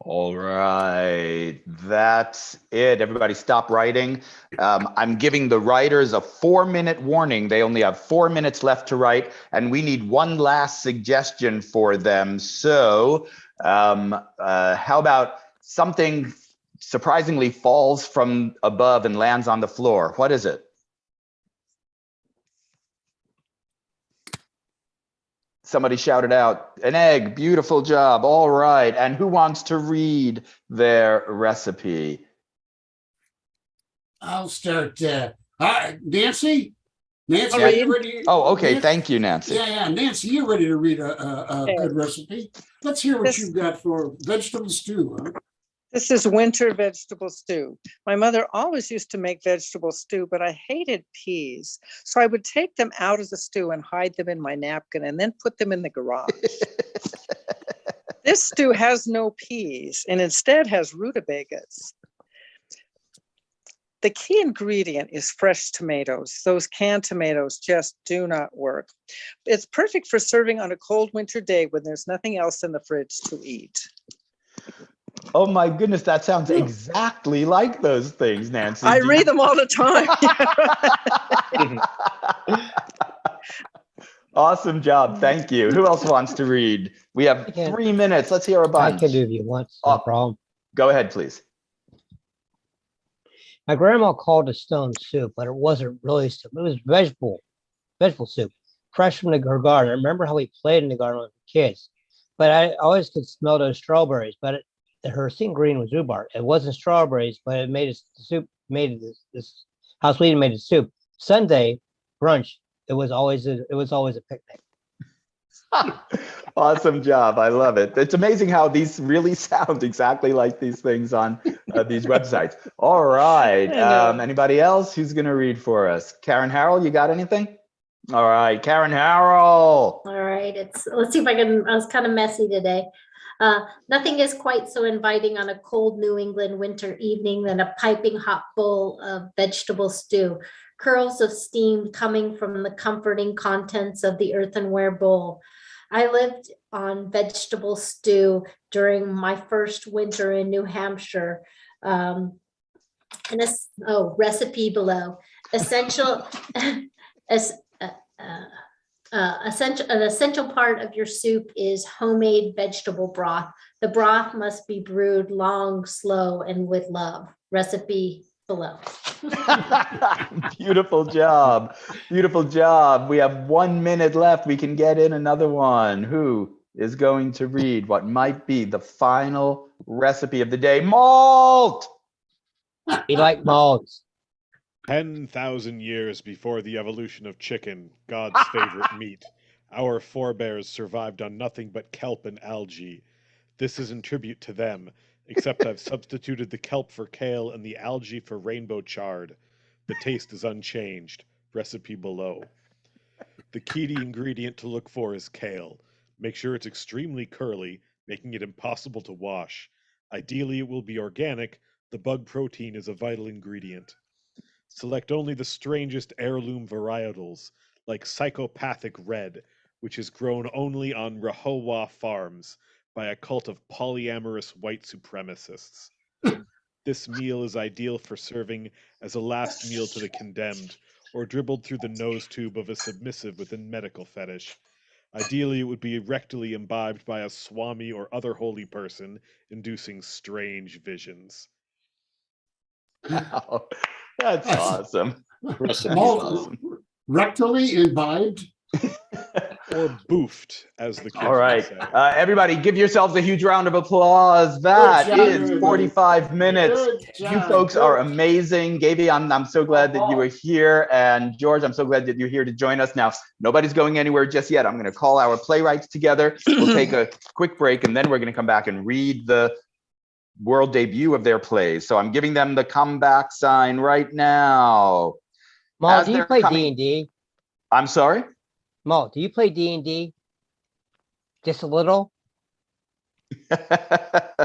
All right, that's it. Everybody stop writing. I'm giving the writers a 4-minute warning. They only have 4 minutes left to write, and we need one last suggestion for them. So how about something surprisingly falls from above and lands on the floor? What is it? Somebody shouted out, an egg, beautiful job, all right. And who wants to read their recipe? I'll start. Nancy? Nancy, All are right. you ready? Oh, okay, Nancy? thank you, Nancy. Yeah, Nancy, you're ready to read a good recipe. Let's hear what This- you've got for vegetable stew. Huh? This is winter vegetable stew. My mother always used to make vegetable stew, but I hated peas. So I would take them out of the stew and hide them in my napkin and then put them in the garage. This stew has no peas and instead has rutabagas. The key ingredient is fresh tomatoes. Those canned tomatoes just do not work. It's perfect for serving on a cold winter day when there's nothing else in the fridge to eat. Oh my goodness, that sounds exactly like those things, Nancy. I Do read you- them all the time. Awesome job, thank you. Who else wants to read? We have can. 3 minutes, let's hear a I bunch. can do if you want, no problem. Go ahead, please. My grandma called it stone soup, but it wasn't really soup. It was vegetable soup, fresh from her garden. I remember how we played in the garden with the kids, but I always could smell those strawberries. But her scene green was rhubarb. It wasn't strawberries, but it made it soup. Made this how sweet it made it soup. Sunday brunch. It was always a picnic. Awesome job, I love it. It's amazing how these really sound exactly like these things on these websites. All right, anybody else who's gonna read for us? Karen Harrell, you got anything? All right, Karen Harrell. All right, let's see if I can, I was kind of messy today. Nothing is quite so inviting on a cold New England winter evening than a piping hot bowl of vegetable stew. Curls of steam coming from the comforting contents of the earthenware bowl. I lived on vegetable stew during my first winter in New Hampshire. Recipe below. Essential. An essential part of your soup is homemade vegetable broth. The broth must be brewed long, slow, and with love. Recipe below. Beautiful job. Beautiful job. We have 1 minute left. We can get in another one. Who is going to read what might be the final recipe of the day? Malt! We like malts. 10,000 years before the evolution of chicken, God's favorite meat, our forebears survived on nothing but kelp and algae. This is in tribute to them, except I've substituted the kelp for kale and the algae for rainbow chard. The taste is unchanged. Recipe below. The key ingredient to look for is kale. Make sure it's extremely curly, making it impossible to wash. Ideally, it will be organic. The bug protein is a vital ingredient. Select only the strangest heirloom varietals, like Psychopathic Red, which is grown only on Rahowa farms by a cult of polyamorous white supremacists. This meal is ideal for serving as a last meal to the condemned, or dribbled through the nose tube of a submissive with a medical fetish. Ideally, it would be rectally imbibed by a swami or other holy person, inducing strange visions. Wow, that's awesome. Rectally imbibed. Or boofed, as the kids All would right. say. Everybody, give yourselves a huge round of applause. That job, is everybody. 45 minutes. Good You job. folks are Good. amazing. Gaby, I'm so glad that you were here. And George, I'm so glad that you're here to join us. Now, nobody's going anywhere just yet. I'm going to call our playwrights together. We'll take a quick break, and then we're going to come back and read the world debut of their plays. So I'm giving them the comeback sign right now. Mo, As do you they're play coming- D&D? I'm sorry? Mo, do you play D&D? Just a little?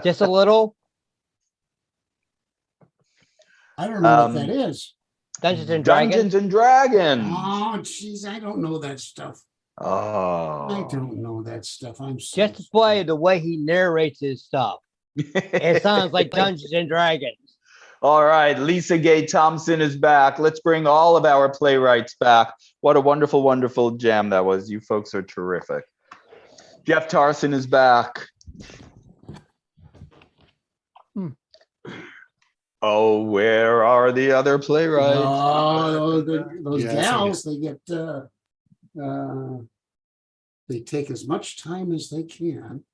Just a little? I don't know what that is. Dungeons and Dragons? Dungeons and Dragons. Oh, jeez, I don't know that stuff. I Oh. don't know that stuff. I'm so Just by the way he narrates his stuff. It sounds like Dungeons and Dragons. All right, Lisa Gay Thompson is back. Let's bring all of our playwrights back. What a wonderful, wonderful jam that was. You folks are terrific. Jeff Tarson is back. Oh, where are the other playwrights? Oh, those Yeah, gals, they get, they take as much time as they can.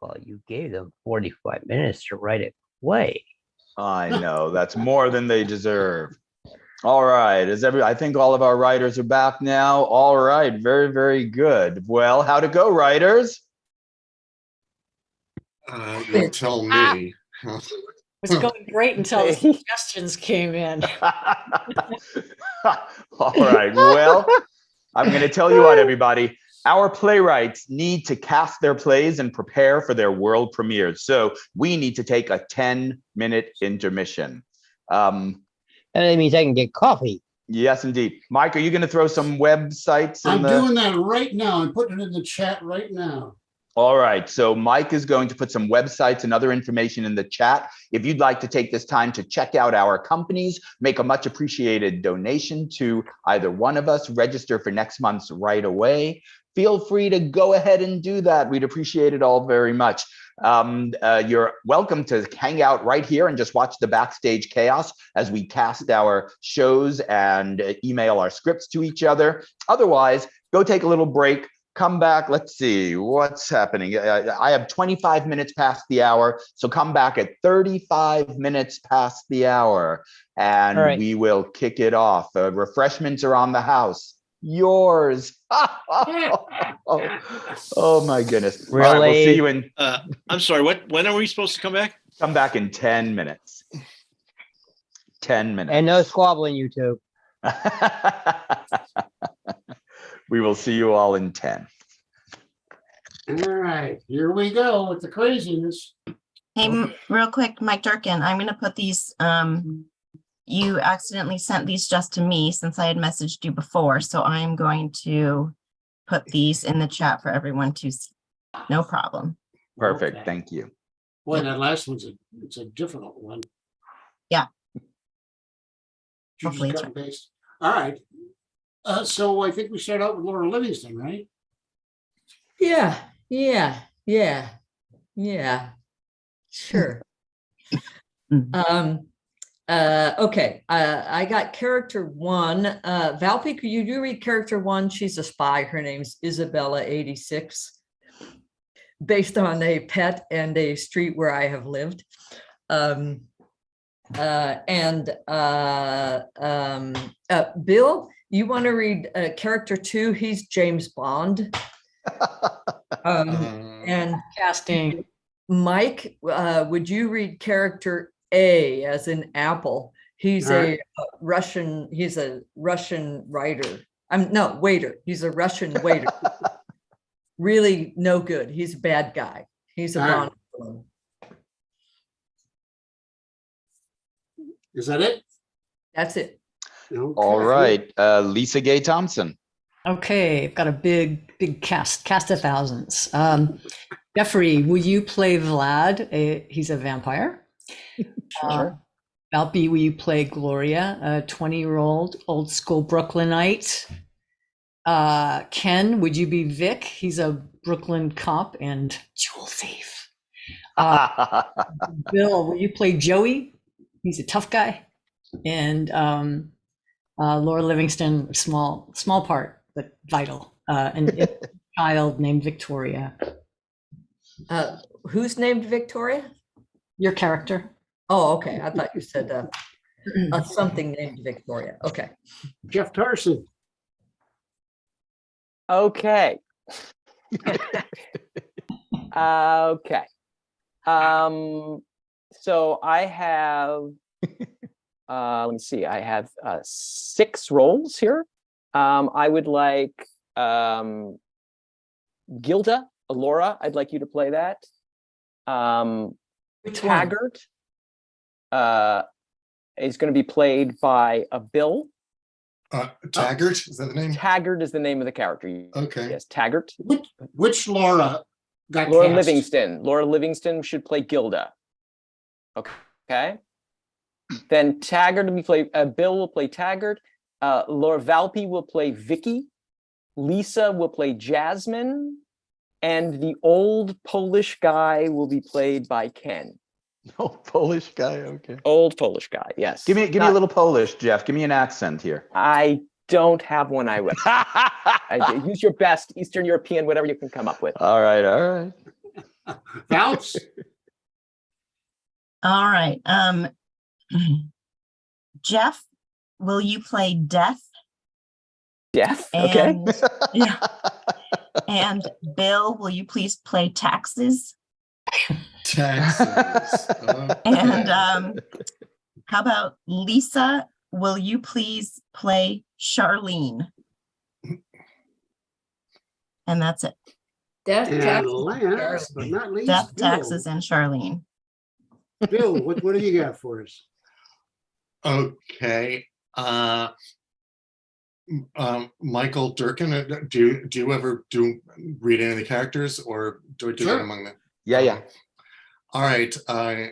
Well, you gave them 45 minutes to write a play. I know, that's more than they deserve. All right, I think all of our writers are back now. All right, very, very good. Well, how'd it go, writers? You tell me. It was going great until the suggestions came in. All right, well, I'm going to tell you what, everybody. Our playwrights need to cast their plays and prepare for their world premieres. So we need to take a 10-minute intermission. And that means I can get coffee. Yes, indeed. Mike, are you going to throw some websites in I'm the... doing that right now. I'm putting it in the chat right now. All right, so Mike is going to put some websites and other information in the chat. If you'd like to take this time to check out our companies, make a much appreciated donation to either one of us, register for next month's Right Away, feel free to go ahead and do that. We'd appreciate it all very much. You're welcome to hang out right here and just watch the backstage chaos as we cast our shows and email our scripts to each other. Otherwise, go take a little break. Come back. Let's see what's happening. I have 25 minutes past the hour, so come back at 35 minutes past the hour, and we will kick it off. Refreshments are on the house. Yours. Oh my goodness. Really? All right, we'll see you in. I'm sorry. When are we supposed to come back? Come back in 10 minutes. 10 minutes. And no squabbling, YouTube. We will see you all in 10. All right, here we go with the craziness. Hey, real quick, Mike Durkin, I'm gonna put these, you accidentally sent these just to me since I had messaged you before, so I'm going to put these in the chat for everyone to see. No problem. Perfect, Okay. thank you. Boy, that last one's it's a difficult one. Yeah. You just Hopefully it's cut and paste. All right. So I think we start out with Laura Livingston, right? Yeah. Sure. Okay. I got character one. Valpy, could you do read character one? She's a spy. Her name's Isabella 86, based on a pet and a street where I have lived. Bill, you want to read character two? He's James Bond. And Casting. Mike, would you read character A as in Apple? He's a Russian. He's a Russian writer. Waiter. He's a Russian waiter. Really no good. He's a bad guy. He's a Bond villain. Is that it? That's it. All right, Lisa Gay Thompson. Okay, I've got a big cast of thousands. Jeffrey, will you play Vlad? He's a vampire. Sure. Valpy, will you play Gloria, a 20-year-old old school Brooklynite? Ken, would you be Vic? He's a Brooklyn cop and jewel thief. Bill, will you play Joey? He's a tough guy. And Laura Livingston, small part, but vital. And child named Victoria. Who's named Victoria? Your character. Oh, okay. I thought you said something named Victoria. Okay. Jeff Tarson. Okay. Okay. So I have, let me see, I have 6 roles here. I would like Gilda, Laura, I'd like you to play that. Taggart is going to be played by Bill. Taggart, is that the name? Taggart is the name of the character. Okay. Yes, Taggart. Which Laura got Laura cast? Livingston. Laura Livingston should play Gilda. Okay. Then Taggart will be played. Bill will play Taggart. Laura Valpy will play Vicky. Lisa will play Jasmine, and the old Polish guy will be played by Ken. Old Polish guy, okay. Old Polish guy, yes. Give me a little Polish, Jeff. Give me an accent here. I don't have one. I use your best Eastern European, whatever you can come up with. All right. Vouch. All right. Jeff, will you play Death? Death, okay. And, yeah. And Bill, will you please play Taxes? Taxes. And how about Lisa? Will you please play Charlene? And that's it. Death, And taxes, last but not least, Death, Bill. Taxes, and Charlene. Bill, what do you got for us? Okay. Michael Durkin, do you ever read any of the characters, or do I do Sure. that among them? Yeah. All right.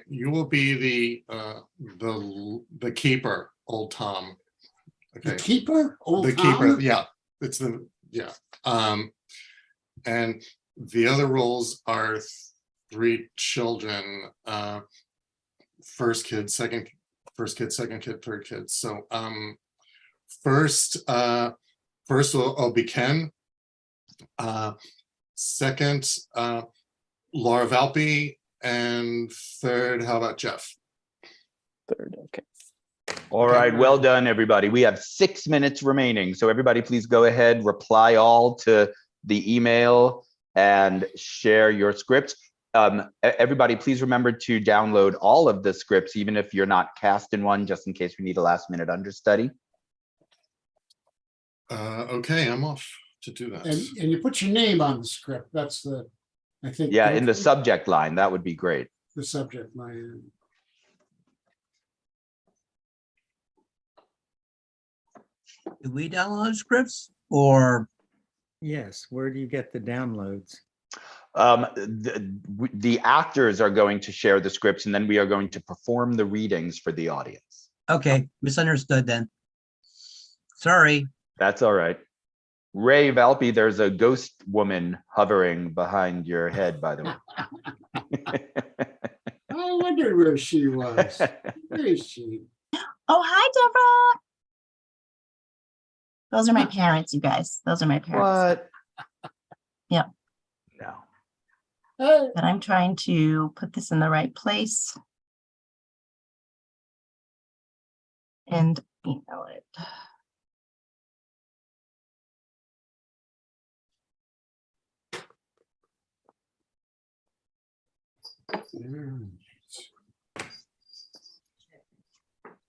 You will be the keeper, Old Tom. Okay. The keeper? Old The Tom? keeper. Yeah. It's and the other roles are 3 children. First kid, second kid, third kid. So first will be Ken. Second, Laura Valpy, and third, how about Jeff? Third, okay. All right, well done, everybody. We have 6 minutes remaining. So everybody, please go ahead, reply all to the email and share your scripts. Everybody, please remember to download all of the scripts, even if you're not cast in one, just in case we need a last minute understudy. Okay, I'm off to do that. And you put your name on the script. That's I think. Yeah, in the subject line, that would be great. The subject line. Do we download scripts or? Yes, where do you get the downloads? The actors are going to share the scripts, and then we are going to perform the readings for the audience. Okay, misunderstood then. Sorry. That's all right. Ray Valpy, there's a ghost woman hovering behind your head, by the way. I wondered where she was. Where is she? Oh, hi, Deborah. Those are my parents, you guys. Those are my parents. What? Yep. No. But I'm trying to put this in the right place. And email it.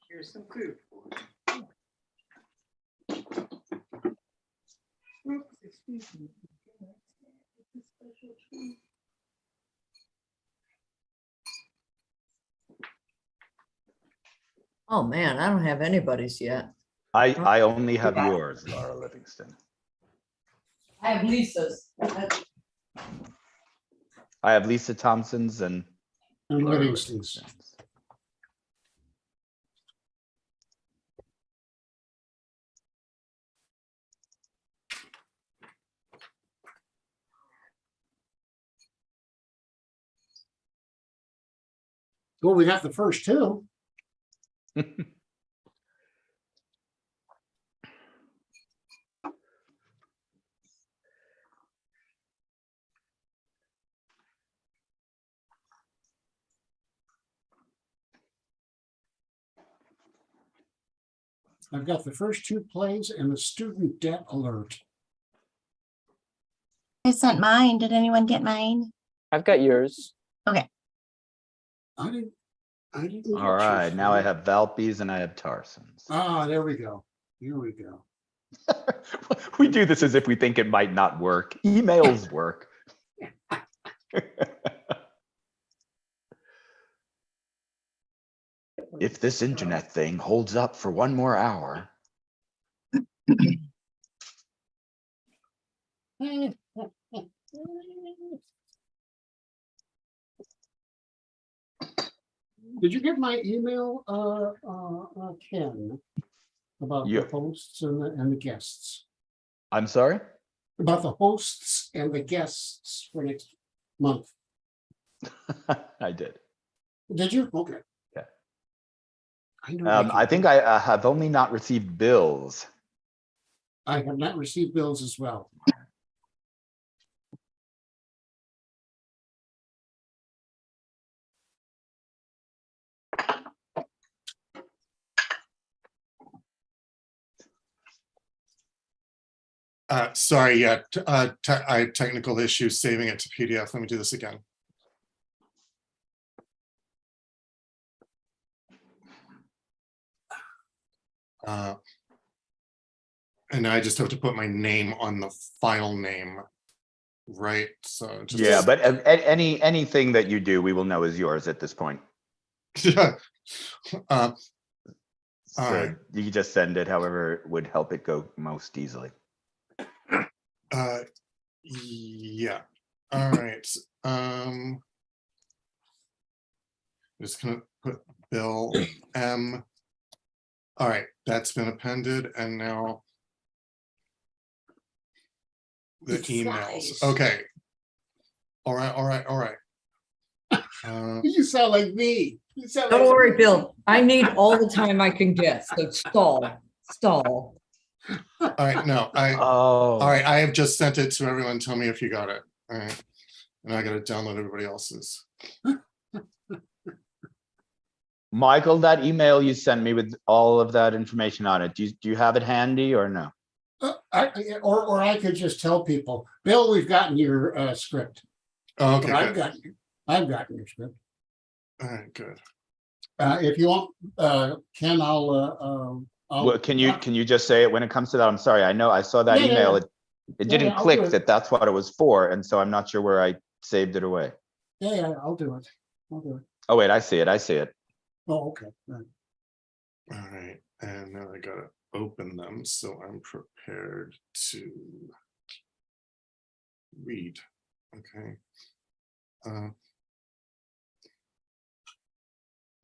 Here's some food for you. Oops, excuse me. Oh, man, I don't have anybody's yet. I only have yours, Laura Livingston. I have Lisa's. I have Lisa Thompson's and Laura Livingston's. Well, we got the first 2. I've got the first two plays and the student debt alert. I sent mine. Did anyone get mine? I've got yours. Okay. I didn't get All right, yours, now I Frank. have Valpy's and I have Tarson's. Ah, there we go. Here we go. We do this as if we think it might not work. Emails work. If this internet thing holds up for one more hour. Did you get my email, Ken? About Yeah. the hosts and the guests? I'm sorry? About the hosts and the guests for next month. I did. Did you? Okay. Yeah. I know. I think I have only not received bills. I have not received bills as well. Sorry, yeah, I had technical issues saving it to PDF. Let me do this again. And I just have to put my name on the file name, right? So just Yeah, but anything that you do, we will know is yours at this point. yeah. So right. you can just send it however would help it go most easily. Yeah. All right. Just gonna put Bill M. All right, that's been appended, and now the It emails. flies. Okay. All right. You sound like me. You sound Don't like worry, Bill. I need all the time I can get, so stall. All right, no, all right, I have just sent it to everyone. Tell me if you got it. All right. And I gotta download everybody else's. Michael, that email you sent me with all of that information on it, do you have it handy or no? or I could just tell people, Bill, we've gotten your script. Oh, okay, Or I've good. gotten your script. All right, good. If you want, Ken, I'll Well, can you just say it when it comes to that? I'm sorry, I know I saw that Yeah, yeah, email. yeah. It Yeah, didn't yeah, I'll click do it. that that's what it was for, and so I'm not sure where I saved it away. Yeah, I'll do it. I'll do it. Oh wait, I see it. Oh, okay. Right. All right, and now I gotta open them, so I'm prepared to read. Okay.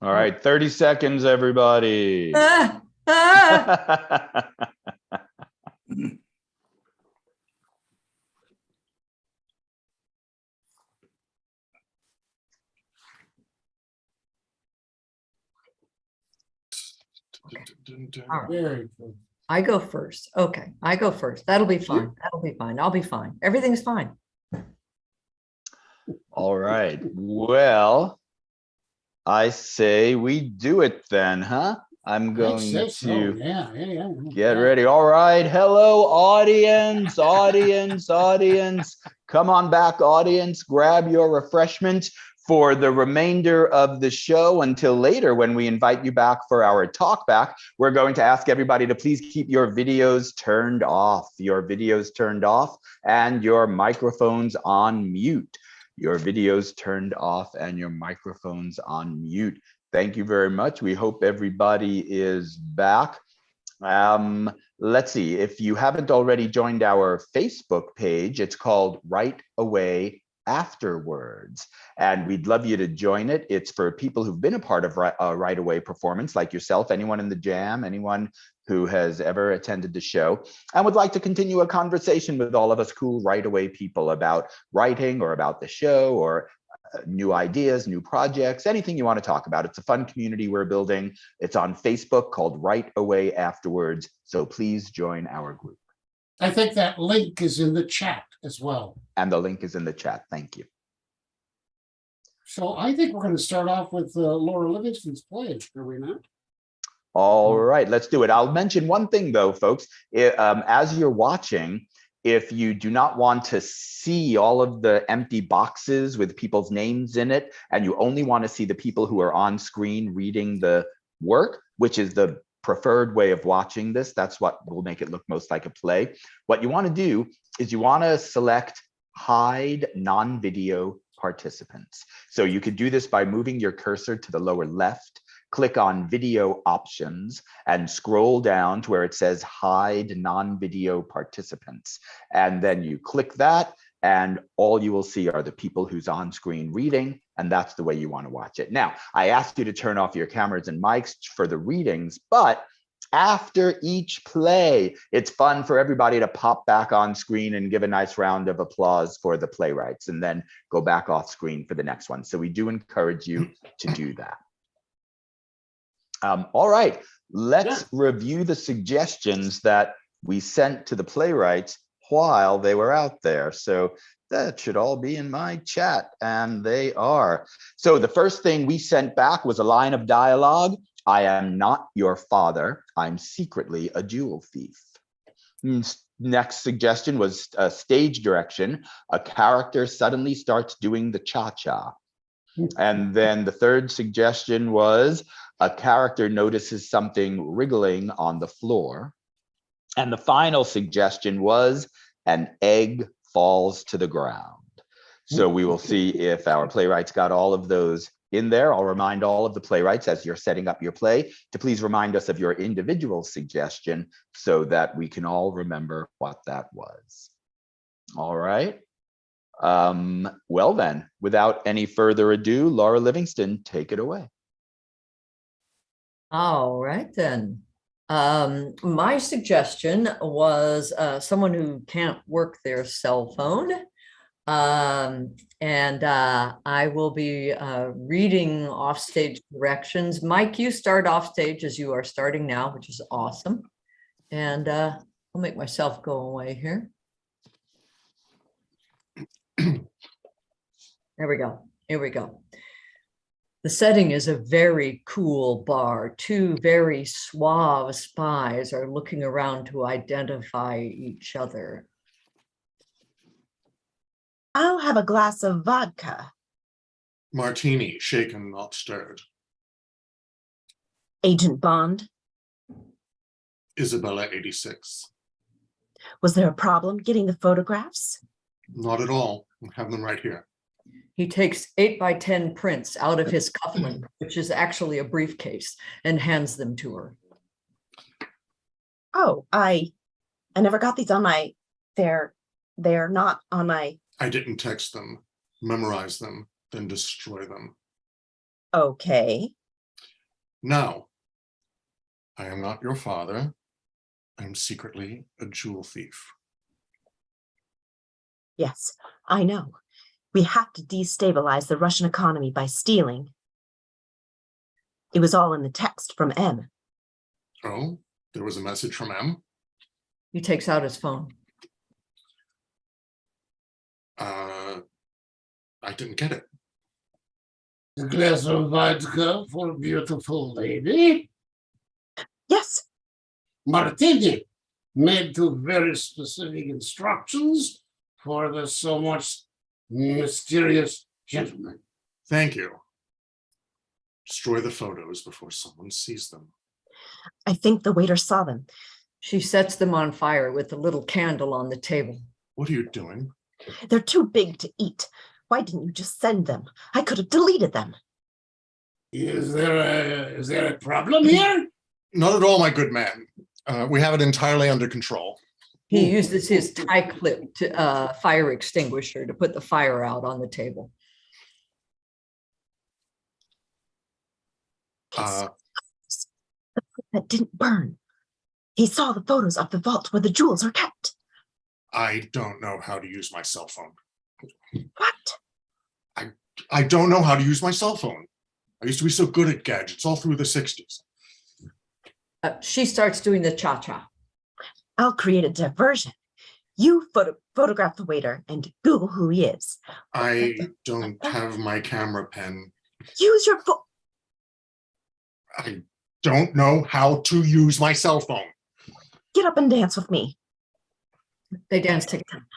All right, 30 seconds, everybody. All right. Very good. I go first. Okay, I go first. That'll be fine. That'll be fine. I'll be fine. Everything's fine. All right, well, I say we do it then, huh? I'm I'd going say so. to Yeah. get ready. All right, hello, audience. Come on back, audience. Grab your refreshment for the remainder of the show until later when we invite you back for our talk back. We're going to ask everybody to please keep your videos turned off, and your microphones on mute. Your videos turned off and your microphones on mute. Thank you very much. We hope everybody is back. Let's see, if you haven't already joined our Facebook page, it's called Right Away Afterwards, and we'd love you to join it. It's for people who've been a part of Right Away performance, like yourself, anyone in the jam, anyone who has ever attended the show, and would like to continue a conversation with all of us cool Right Away people about writing or about the show or new ideas, new projects, anything you want to talk about. It's a fun community we're building. It's on Facebook called Right Away Afterwards. So please join our group. I think that link is in the chat as well. And the link is in the chat. Thank you. So I think we're going to start off with Laura Livingston's play, are we not? All right, let's do it. I'll mention one thing though, folks. As you're watching, if you do not want to see all of the empty boxes with people's names in it, and you only want to see the people who are on screen reading the work, which is the preferred way of watching this, that's what will make it look most like a play. What you want to do is you want to select hide non-video participants. So you could do this by moving your cursor to the lower left, click on video options, and scroll down to where it says hide non-video participants. And then you click that, and all you will see are the people who's on screen reading, and that's the way you want to watch it. Now, I asked you to turn off your cameras and mics for the readings, but after each play, it's fun for everybody to pop back on screen and give a nice round of applause for the playwrights, and then go back off screen for the next one. So we do encourage you to do that. All right, let's review the suggestions that we sent to the playwrights while they were out there. So that should all be in my chat, and they are. So the first thing we sent back was a line of dialogue. I am not your father. I'm secretly a jewel thief. Next suggestion was stage direction. A character suddenly starts doing the cha-cha. And then the third suggestion was a character notices something wriggling on the floor. And the final suggestion was an egg falls to the ground. So we will see if our playwrights got all of those in there. I'll remind all of the playwrights as you're setting up your play to please remind us of your individual suggestion so that we can all remember what that was. All right. Well then, without any further ado, Laura Livingston, take it away. All right then. My suggestion was someone who can't work their cell phone. I will be reading offstage directions. Mike, you start offstage as you are starting now, which is awesome. And I'll make myself go away here. There we go. Here we go. The setting is a very cool bar. Two very suave spies are looking around to identify each other. I'll have a glass of vodka. Martini, shaken, not stirred. Agent Bond, Isabella 86. was there a problem getting the photographs? Not at all. I have them right here. He takes 8x10 prints out of his cufflink, which is actually a briefcase, and hands them to her. Oh, I never got these on my, they're not on my. I didn't text them, memorize them, then destroy them. Okay. Now, I am not your father. I'm secretly a jewel thief. Yes, I know. We have to destabilize the Russian economy by stealing. It was all in the text from M. Oh, there was a message from M? He takes out his phone. I didn't get it. A glass of vodka for a beautiful lady. Yes. Martini, made to very specific instructions for the so much mysterious gentleman. Thank you. Destroy the photos before someone sees them. I think the waiter saw them. She sets them on fire with a little candle on the table. What are you doing? They're too big to eat. Why didn't you just send them? I could have deleted them. Is there a problem here? Not at all, my good man. We have it entirely under control. He uses his tie clip to fire extinguisher to put the fire out on the table. That didn't burn. He saw the photos of the vault where the jewels are kept. I don't know how to use my cell phone. What? I don't know how to use my cell phone. I used to be so good at gadgets all through the 60s. She starts doing the cha-cha. I'll create a diversion. You photograph the waiter and Google who he is. I don't have my camera pen. Use your phone. I don't know how to use my cell phone. Get up and dance with me. They dance together.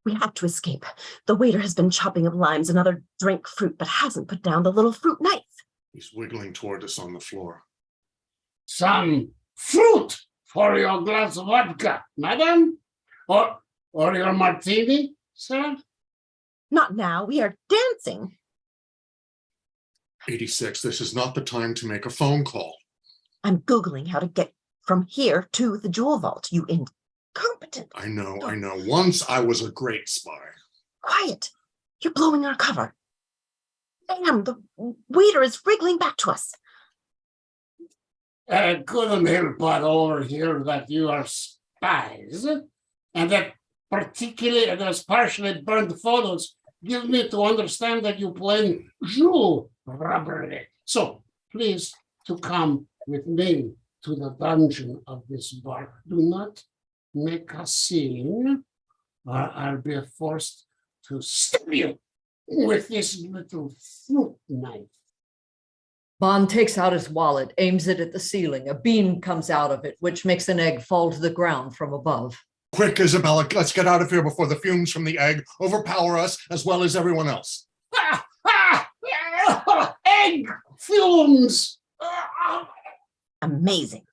We have to escape. The waiter has been chopping up limes and other drink fruit, but hasn't put down the little fruit knife. He's wiggling toward us on the floor. Some fruit for your glass of vodka, madam? Or your martini, sir? Not now. We are dancing. 86, this is not the time to make a phone call. I'm Googling how to get from here to the jewel vault, you incompetent. I know. Once I was a great spy. Quiet. You're blowing our cover. Damn, the waiter is wriggling back to us. I couldn't help but overhear that you are spies, and that particularly those partially burned photos give me to understand that you plan jewel robbery. So please to come with me to the dungeon of this bar. Do not make a scene, or I'll be forced to stab you with this little fruit knife. Bond takes out his wallet, aims it at the ceiling. A beam comes out of it, which makes an egg fall to the ground from above. Quick, Isabella, let's get out of here before the fumes from the egg overpower us as well as everyone else. Egg fumes! Amazing.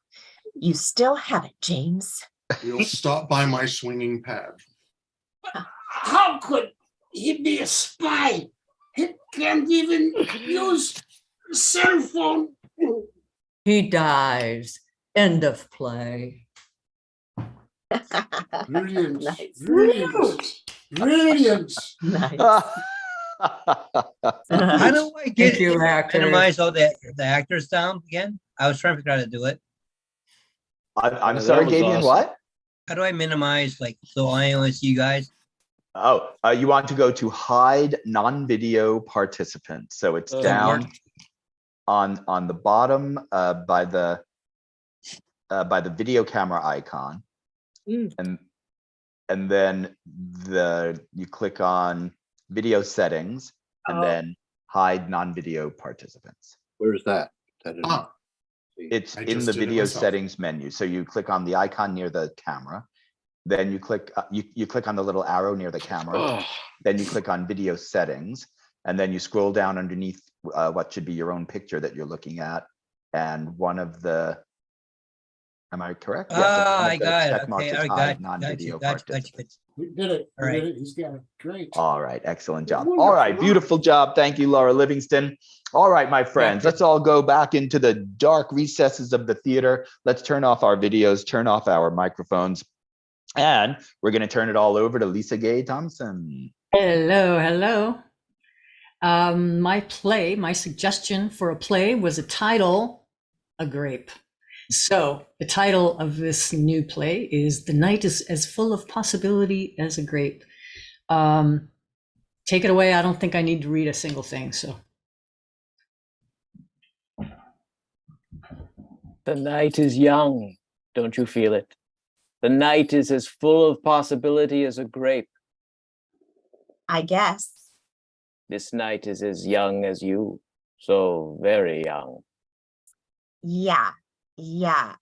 You still have it, James. We'll stop by my swinging pad. How could he be a spy? He can't even use a cell phone. He dies. End of play. Brilliant. Nice. Brilliant. Brilliant. Nice. How do I get Thank you, actors. minimize all the actors down again? I was trying to figure out how to do it. I'm that sorry, was Gabian, awesome. what? How do I minimize, like, so I only see you guys? Oh, you want to go to hide non-video participants. So it's Doesn't down work. on the bottom by the video camera icon. Mm. And then you click on video settings and Oh. then hide non-video participants. Where's that? That is- Ah, It's I in just the did it video myself. settings menu. So you click on the icon near the camera. Then you click you click on the little arrow near the camera. Oh, Then you click on video settings, and then you scroll down underneath what should be your own picture that you're looking at. And one of the, am I correct? Yes, one of I the got it. check marks Okay, is I hide got non-video you. participants. We did it. All We right. did it. He's got it. Great. All right, excellent job. Wonderful. All right, beautiful job. Thank you, Laura Livingston. All right, my friends, let's all go back into the dark recesses of the theater. Let's turn off our videos, turn off our microphones, and we're going to turn it all over to Lisa Gay Thompson. Hello, hello. My suggestion for a play was a title, A Grape. So the title of this new play is The Night is as Full of Possibility as a Grape. Take it away. I don't think I need to read a single thing, so. The night is young, don't you feel it? The night is as full of possibility as a grape. I guess. This night is as young as you, so very young. Yeah.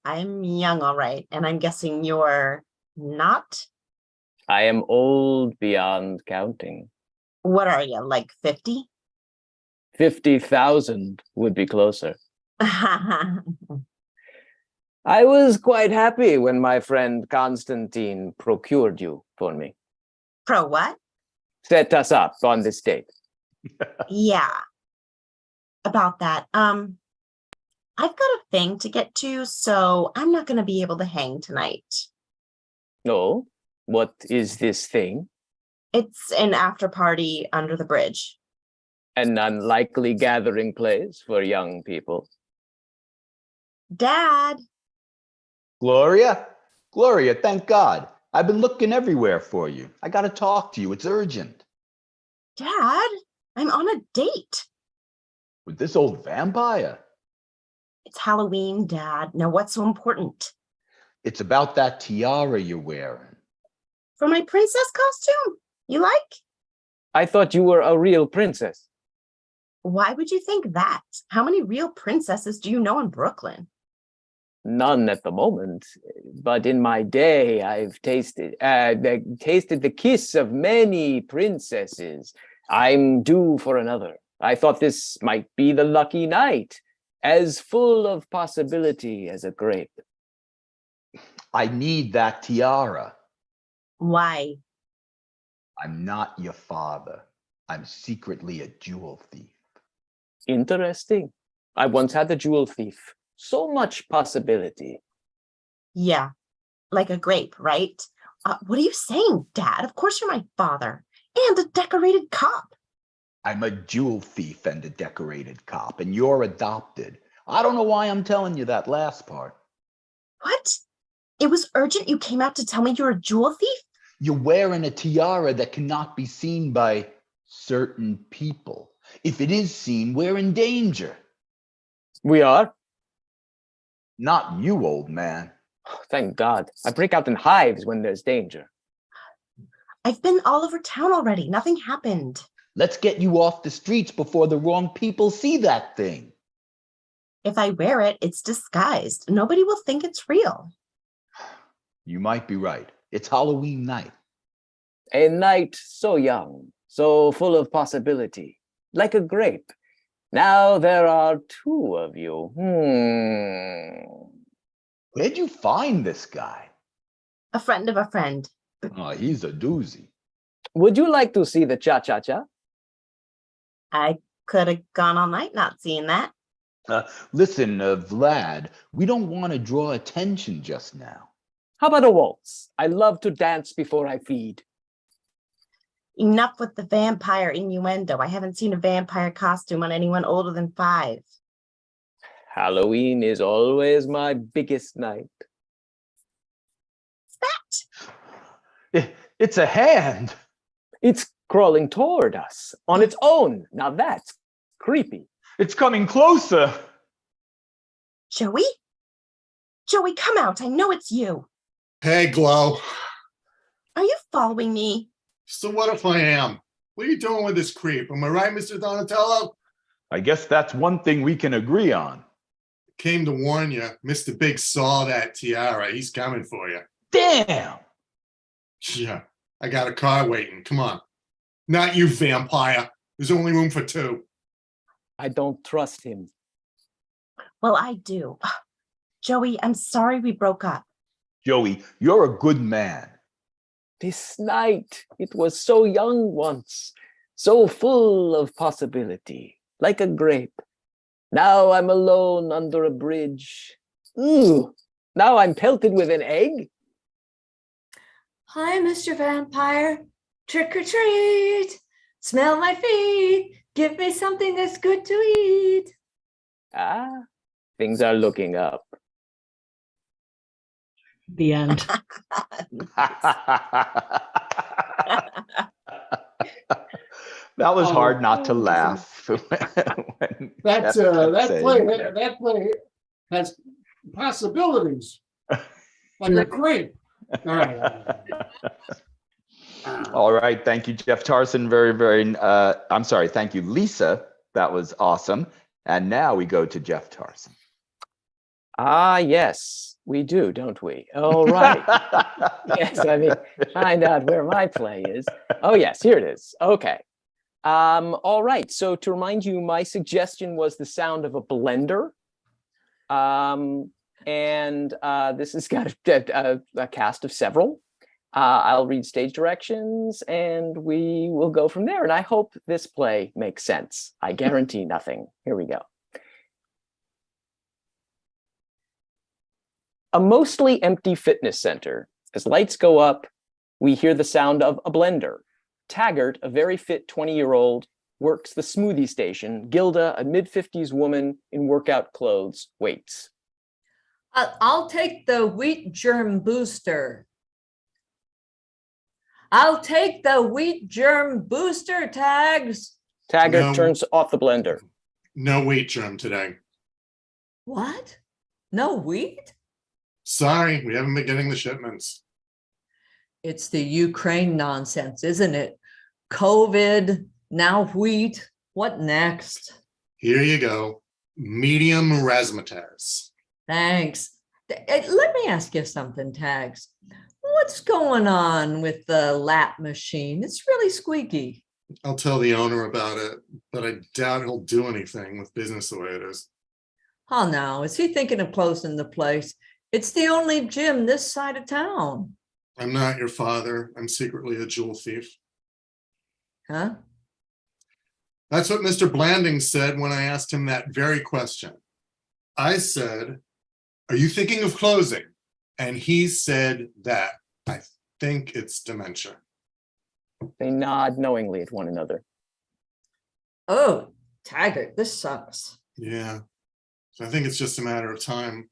I'm young, all right. And I'm guessing you're not? I am old beyond counting. What are you, like 50? 50,000 would be closer. I was quite happy when my friend Constantine procured you for me. Pro what? Set us up on this date. Yeah. About that. I've got a thing to get to, so I'm not going to be able to hang tonight. No, what is this thing? It's an after party under the bridge. An unlikely gathering place for young people. Dad, Gloria, thank God. I've been looking everywhere for you. I got to talk to you. It's urgent. Dad, I'm on a date. With this old vampire. It's Halloween, Dad. Now, what's so important? It's about that tiara you're wearing. For my princess costume? You like? I thought you were a real princess. Why would you think that? How many real princesses do you know in Brooklyn? None at the moment, but in my day, I've tasted the kiss of many princesses. I'm due for another. I thought this might be the lucky night, as full of possibility as a grape. I need that tiara. Why? I'm not your father. I'm secretly a jewel thief. Interesting. I once had the jewel thief. So much possibility. Yeah, like a grape, right? What are you saying, Dad? Of course you're my father and a decorated cop. I'm a jewel thief and a decorated cop, and you're adopted. I don't know why I'm telling you that last part. What? It was urgent you came out to tell me you're a jewel thief? You're wearing a tiara that cannot be seen by certain people. If it is seen, we're in danger. We are? Not you, old man. Thank God. I break out in hives when there's danger. I've been all over town already. Nothing happened. Let's get you off the streets before the wrong people see that thing. If I wear it, it's disguised. Nobody will think it's real. You might be right. It's Halloween night. A night so young, so full of possibility, like a grape. Now there are two of you. Where'd you find this guy? A friend of a friend. Oh, he's a doozy. Would you like to see the cha-cha-cha? I could have gone all night not seeing that. Listen, Vlad, we don't want to draw attention just now. How about a waltz? I love to dance before I feed. Enough with the vampire innuendo. I haven't seen a vampire costume on anyone older than 5. Halloween is always my biggest night. What's that? It's a hand. It's crawling toward us on its own. Now that's creepy. It's coming closer. Joey? Joey, come out. I know it's you. Hey, Glow. Are you following me? So what if I am? What are you doing with this creep? Am I right, Mr. Donatello? I guess that's one thing we can agree on. Came to warn you. Mr. Big saw that tiara. He's coming for you. Damn! Yeah, I got a car waiting. Come on. Not you, vampire. There's only room for 2. I don't trust him. Well, I do. Joey, I'm sorry we broke up. Joey, you're a good man. This night, it was so young once, so full of possibility, like a grape. Now I'm alone under a bridge. Ooh, now I'm pelted with an egg. Hi, Mr. Vampire. Trick or treat. Smell my feet. Give me something that's good to eat. Ah, things are looking up. The end. That was hard not to laugh. That play has possibilities, like a grape. All right. All right. Thank you, Jeff Tarson. I'm sorry. Thank you, Lisa. That was awesome. And now we go to Jeff Tarson. Ah, yes, we do, don't we? All right. Yes, let me find out where my play is. Oh, yes, here it is. Okay. All right. So to remind you, my suggestion was the sound of a blender. This has got a cast of several. I'll read stage directions and we will go from there. And I hope this play makes sense. I guarantee nothing. Here we go. A mostly empty fitness center. As lights go up, we hear the sound of a blender. Taggart, a very fit 20-year-old, works the smoothie station. Gilda, a mid-50s woman in workout clothes, waits. I'll take the wheat germ booster. I'll take the wheat germ booster, Tags. Taggart turns off the blender. No wheat germ today. What? No wheat? Sorry, we haven't been getting the shipments. It's the Ukraine nonsense, isn't it? COVID, now wheat. What next? Here you go. Medium razzmatazz. Thanks. Let me ask you something, Tags. What's going on with the lap machine? It's really squeaky. I'll tell the owner about it, but I doubt he'll do anything with business the way it is. Oh no, is he thinking of closing the place? It's the only gym this side of town. I'm not your father. I'm secretly a jewel thief. Huh? That's what Mr. Blanding said when I asked him that very question. I said, are you thinking of closing? And he said that. I think it's dementia. They nod knowingly at one another. Oh, Taggart, this sucks. Yeah. So I think it's just a matter of time.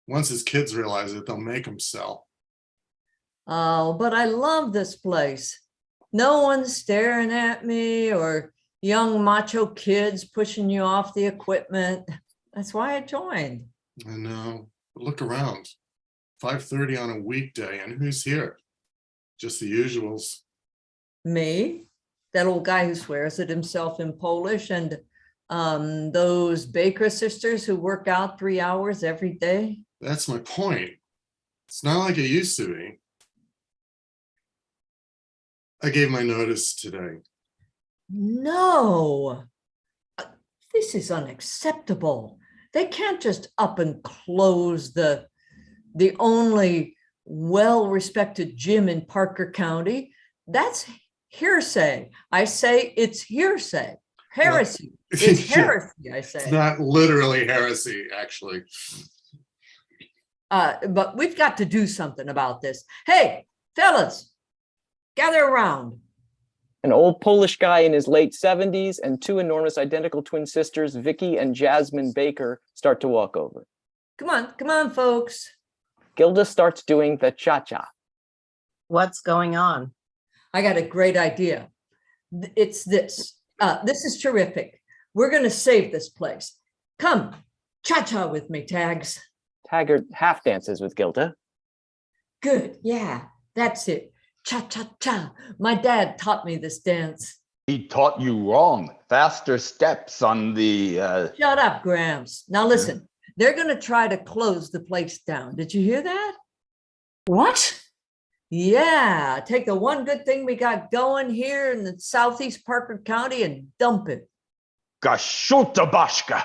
Once his kids realize it, they'll make him sell. Oh, but I love this place. No one's staring at me or young macho kids pushing you off the equipment. That's why I joined. I know. But look around. 5:30 on a weekday, and who's here? Just the usuals. Me, that old guy who swears at himself in Polish, and those Baker sisters who work out 3 hours every day. That's my point. It's not like it used to be. I gave my notice today. No, this is unacceptable. They can't just up and close the only well-respected gym in Parker County. That's hearsay. I say it's hearsay. Heresy. It's heresy, I say. It's not literally heresy, actually. But we've got to do something about this. Hey, fellas, gather around. An old Polish guy in his late 70s and two enormous identical twin sisters, Vicky and Jasmine Baker, start to walk over. Come on, folks. Gilda starts doing the cha-cha. What's going on? I got a great idea. It's this. This is terrific. We're going to save this place. Come, cha-cha with me, Tags. Taggart half dances with Gilda. Good, yeah, that's it. Cha-cha-cha. My dad taught me this dance. He taught you wrong. Faster steps on the... Shut up, Gramps. Now listen, they're going to try to close the place down. Did you hear that? What? Yeah, take the one good thing we got going here in the southeast Parker County and dump it. Gashuta bashka.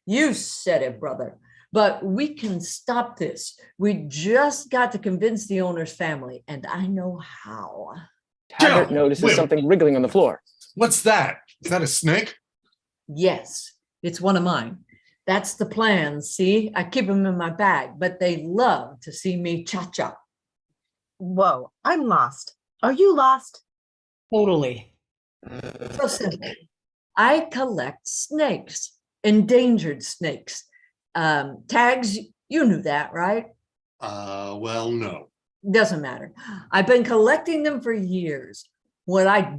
You said it, brother. But we can stop this. We just got to convince the owner's family, and I know how. Taggart notices something wriggling on the floor. What's that? Is that a snake? Yes, it's one of mine. That's the plan, see? I keep them in my bag, but they love to see me cha-cha. Whoa, I'm lost. Are you lost? Totally. So simple. I collect snakes, endangered snakes. Tags, you knew that, right? Well, no. Doesn't matter. I've been collecting them for years. Why?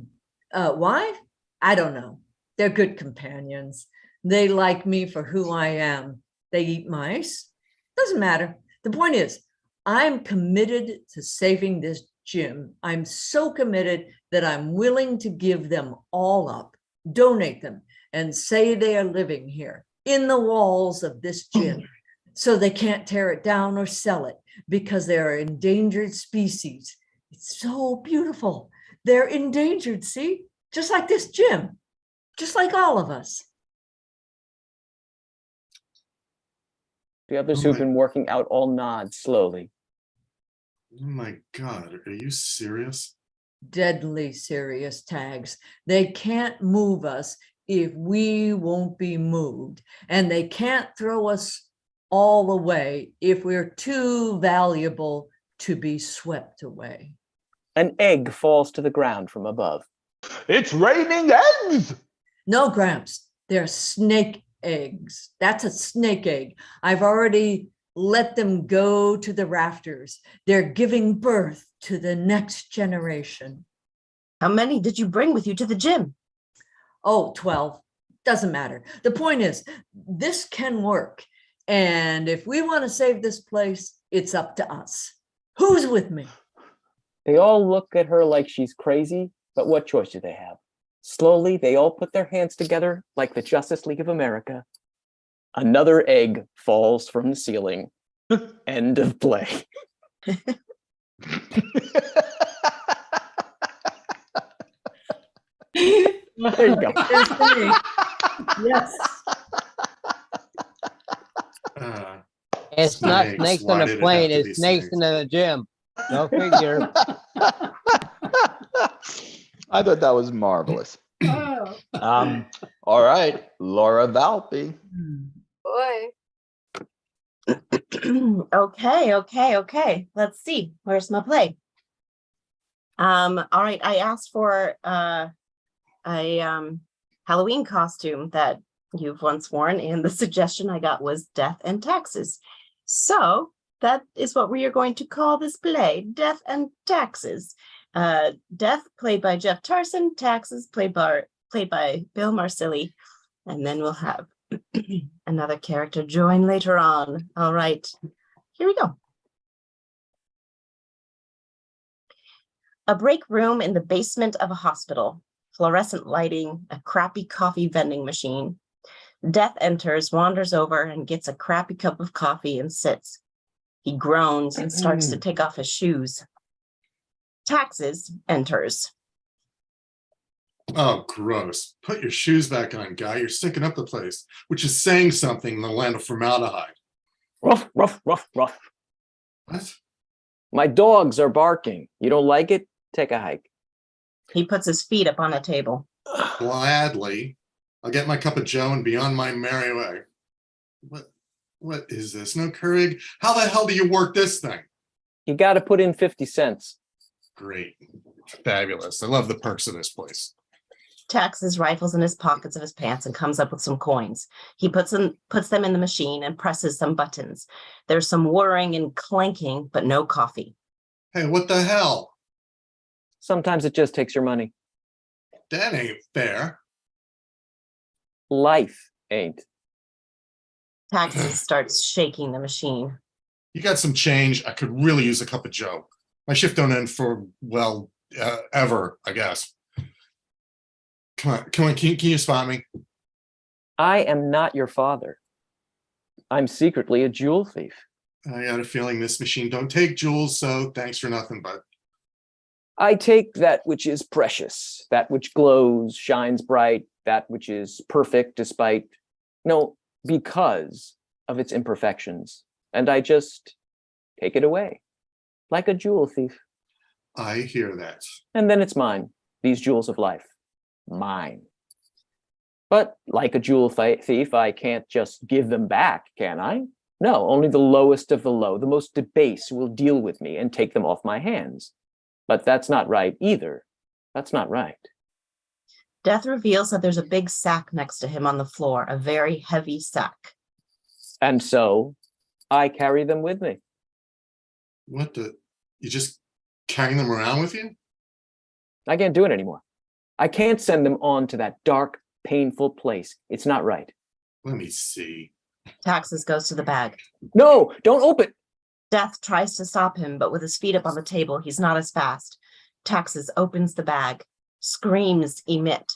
I don't know. They're good companions. They like me for who I am. They eat mice. Doesn't matter. The point is, I'm committed to saving this gym. I'm so committed that I'm willing to give them all up, donate them, and say they are living here in the walls of this gym so they can't tear it down or sell it because they're endangered species. It's so beautiful. They're endangered, see? Just like this gym, just like all of us. The others who've been working out all nod slowly. Oh my God, are you serious? Deadly serious, Tags. They can't move us if we won't be moved. And they can't throw us all away if we're too valuable to be swept away. An egg falls to the ground from above. It's raining eggs! No, Gramps, they're snake eggs. That's a snake egg. I've already let them go to the rafters. They're giving birth to the next generation. How many did you bring with you to the gym? Oh, 12. Doesn't matter. The point is, this can work. And if we want to save this place, it's up to us. Who's with me? They all look at her like she's crazy, but what choice do they have? Slowly, they all put their hands together like the Justice League of America. Another egg falls from the ceiling. End of play. There you go. Yes. It's not Snakes. snakes Why on did a it have plane, to be it's snakes in the gym. Go figure. I thought that was marvelous. All right, Laura Valpy. Boy. Okay. Let's see. Where's my play? All right. I asked for a Halloween costume that you've once worn, and the suggestion I got was Death and Taxes. So that is what we are going to call this play, Death and Taxes. Death played by Jeff Tarson, Taxes played by Bill Marsili, and then we'll have another character join later on. All right, here we go. A break room in the basement of a hospital. Fluorescent lighting, a crappy coffee vending machine. Death enters, wanders over, and gets a crappy cup of coffee and sits. He groans and starts to take off his shoes. Taxes enters. Oh, gross. Put your shoes back on, guy. You're stinking up the place, which is saying something in the land of formaldehyde. Ruff, ruff, ruff, ruff. What? My dogs are barking. You don't like it? Take a hike. He puts his feet up on a table. Gladly. I'll get my cup of joe and be on my merry way. What is this? No Keurig? How the hell do you work this thing? You got to put in 50 cents. Great. Fabulous. I love the perks of this place. Taxes rifles in his pockets of his pants and comes up with some coins. He puts them in the machine and presses some buttons. There's some whirring and clanking, but no coffee. Hey, what the hell? Sometimes it just takes your money. That ain't fair. Life ain't. Taxes starts shaking the machine. You got some change? I could really use a cup of joe. My shift don't end for, well, ever, I guess. Come on, can you spot me? I am not your father. I'm secretly a jewel thief. I got a feeling this machine don't take jewels, so thanks for nothing, bud. I take that which is precious, that which glows, shines bright, that which is perfect because of its imperfections. And I just take it away, like a jewel thief. I hear that. And then it's mine, these jewels of life, mine. But like a jewel thief, I can't just give them back, can I? No, only the lowest of the low, the most debased will deal with me and take them off my hands. But that's not right either. That's not right. Death reveals that there's a big sack next to him on the floor, a very heavy sack. And so I carry them with me. What the? You just carrying them around with you? I can't do it anymore. I can't send them on to that dark, painful place. It's not right. Let me see. Taxes goes to the bag. No, don't open. Death tries to stop him, but with his feet up on the table, he's not as fast. Taxes opens the bag. Screams emit.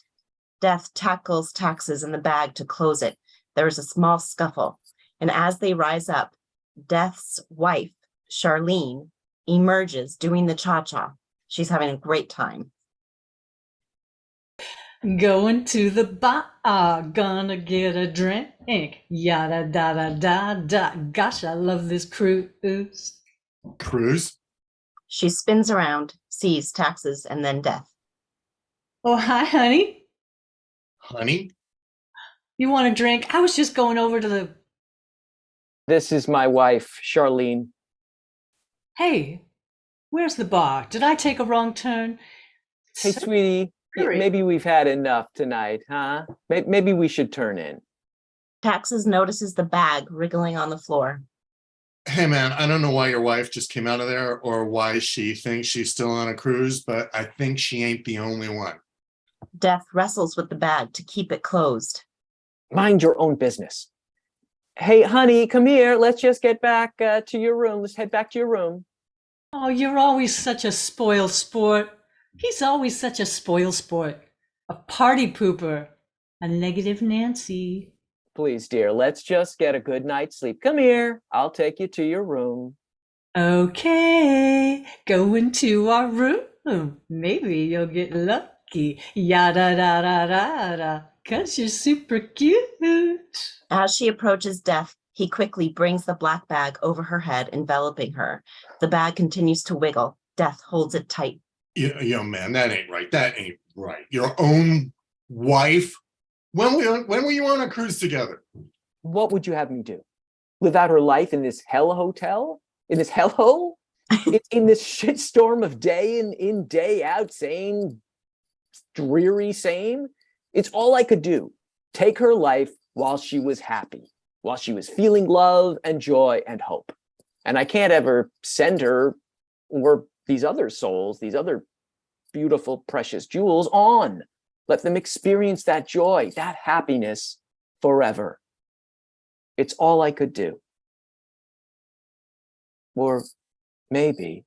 Death tackles Taxes in the bag to close it. There is a small scuffle. And as they rise up, Death's wife, Charlene, emerges doing the cha-cha. She's having a great time. Going to the bar, gonna get a drink. Yada da da da da. Gosh, I love this cruise. Cruise? She spins around, sees Taxes, and then Death. Oh, hi, honey. Honey? You want a drink? I was just going over to the... This is my wife, Charlene. Hey, where's the bar? Did I take a wrong turn? Hey, sweetie, maybe we've had enough tonight, huh? Maybe we should turn in. Taxes notices the bag wriggling on the floor. Hey, man, I don't know why your wife just came out of there or why she thinks she's still on a cruise, but I think she ain't the only one. Death wrestles with the bag to keep it closed. Mind your own business. Hey, honey, come here. Let's just get back to your room. Let's head back to your room. Oh, you're always such a spoiled sport. He's always such a spoiled sport. a party pooper, a negative Nancy. Please, dear, let's just get a good night's sleep. Come here. I'll take you to your room. Okay, go into our room. Maybe you'll get lucky. Yada da da da da. 'Cause you're super cute. As she approaches Death, he quickly brings the black bag over her head, enveloping her. The bag continues to wiggle. Death holds it tight. Yo, man, that ain't right. That ain't right. Your own wife? When were you on a cruise together? What would you have me do? Live out her life in this hell hotel? In this hellhole? in this shitstorm of day in, day out, same dreary same? It's all I could do. Take her life while she was happy, while she was feeling love and joy and hope. And I can't ever send her or these other souls, these other beautiful, precious jewels on. Let them experience that joy, that happiness forever. It's all I could do. Or maybe.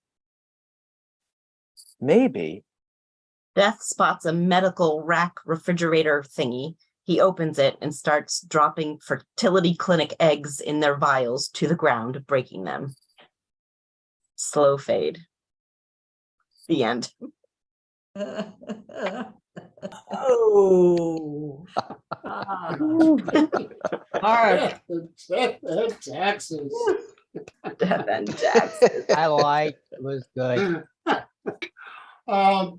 Death spots a medical rack refrigerator thingy. He opens it and starts dropping fertility clinic eggs in their vials to the ground, breaking them. Slow fade. The end. Oh. All right. Death and taxes. Death and taxes. I like, it was good.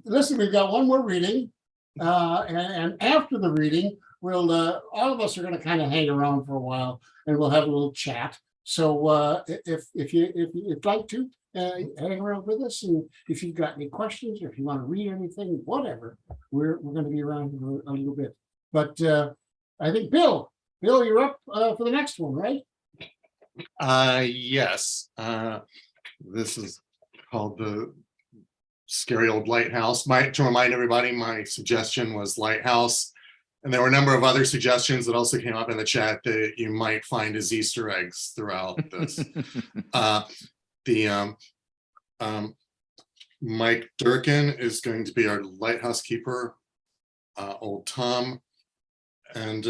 Listen, we've got one more reading, and after the reading, we'll all of us are going to kind of hang around for a while, and we'll have a little chat. So if you'd like to hang around with us, and if you've got any questions, or if you want to read anything, whatever, we're going to be around for a little bit. But I think Bill, you're up for the next one, right? Yes. This is called The Scary Old Lighthouse. To remind everybody, my suggestion was Lighthouse. And there were a number of other suggestions that also came up in the chat that you might find as Easter eggs throughout this. Mike Durkin is going to be our lighthouse keeper, Old Tom. And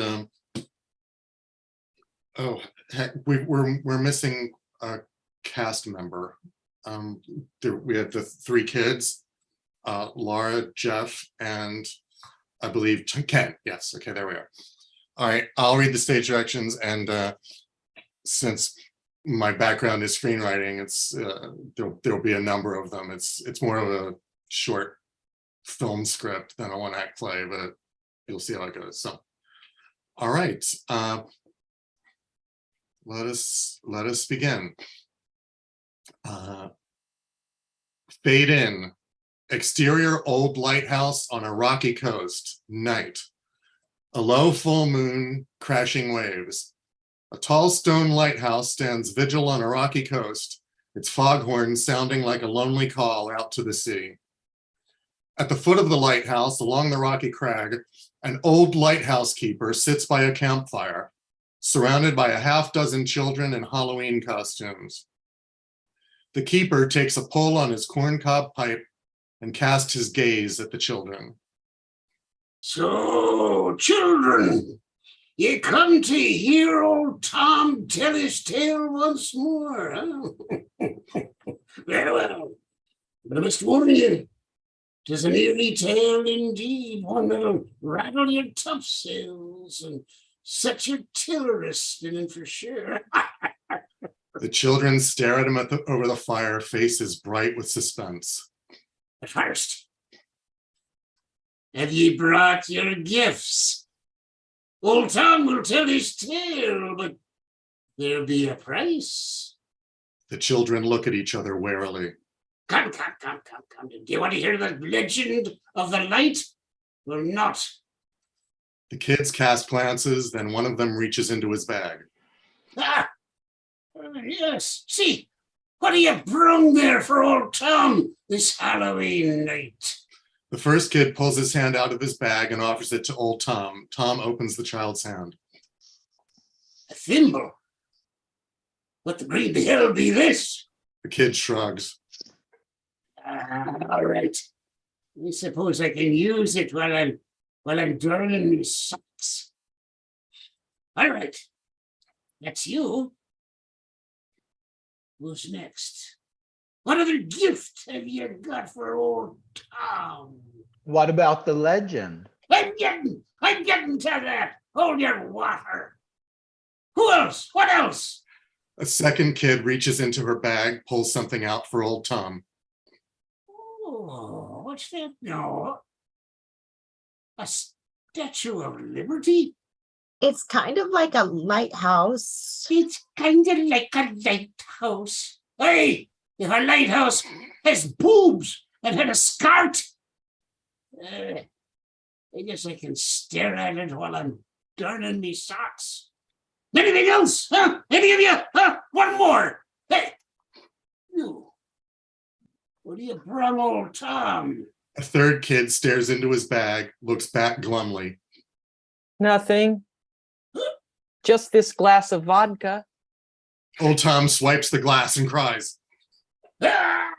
oh, heck, we're missing a cast member. We have the three kids, Laura, Jeff, and I believe Ken. Yes, okay, there we are. All right, I'll read the stage directions, and since my background is screenwriting, it's there'll be a number of them. It's more of a short film script than a one-act play, but you'll see how it goes. So, all right, let us begin. Fade in. Exterior old lighthouse on a rocky coast. Night. A low full moon, crashing waves. A tall stone lighthouse stands vigil on a rocky coast, its foghorn sounding like a lonely call out to the sea. At the foot of the lighthouse, along the rocky crag, an old lighthouse keeper sits by a campfire, surrounded by a half-dozen children in Halloween costumes. The keeper takes a pull on his corncob pipe and casts his gaze at the children. So, children, you come to hear old Tom tell his tale once more, huh? Very well, but I must warn you, 'tis an eerie tale indeed, one that'll rattle your topsails and set your tiller spinning for sure. The children stare at him over the fire, faces bright with suspense. But first, have ye brought your gifts? Old Tom will tell his tale, but there'll be a price. The children look at each other warily. Come. Do you want to hear the legend of the light or not? The kids cast glances, then one of them reaches into his bag. Yes. See, what are you brung there for old Tom this Halloween night? The first kid pulls his hand out of his bag and offers it to old Tom. Tom opens the child's hand. A thimble? What the green hell be this? The kid shrugs. All right. I suppose I can use it while I'm while I'm darning me socks. All right, that's you. Who's next? What other gift have you got for old Tom? What about the legend? I'm getting to that. Hold your water. Who else? What else? A second kid reaches into her bag, pulls something out for old Tom. Oh, what's that? No. A Statue of Liberty? It's kind of like a lighthouse. It's kind of like a lighthouse. Hey, if a lighthouse has boobs and had a skirt, I guess I can stare at it while I'm darning me socks. Anything else? Huh? Any of you? Huh? One more. Hey, you. What do you bring old Tom? A third kid stares into his bag, looks back glumly. Nothing. Just this glass of vodka. Old Tom swipes the glass and cries. Ah!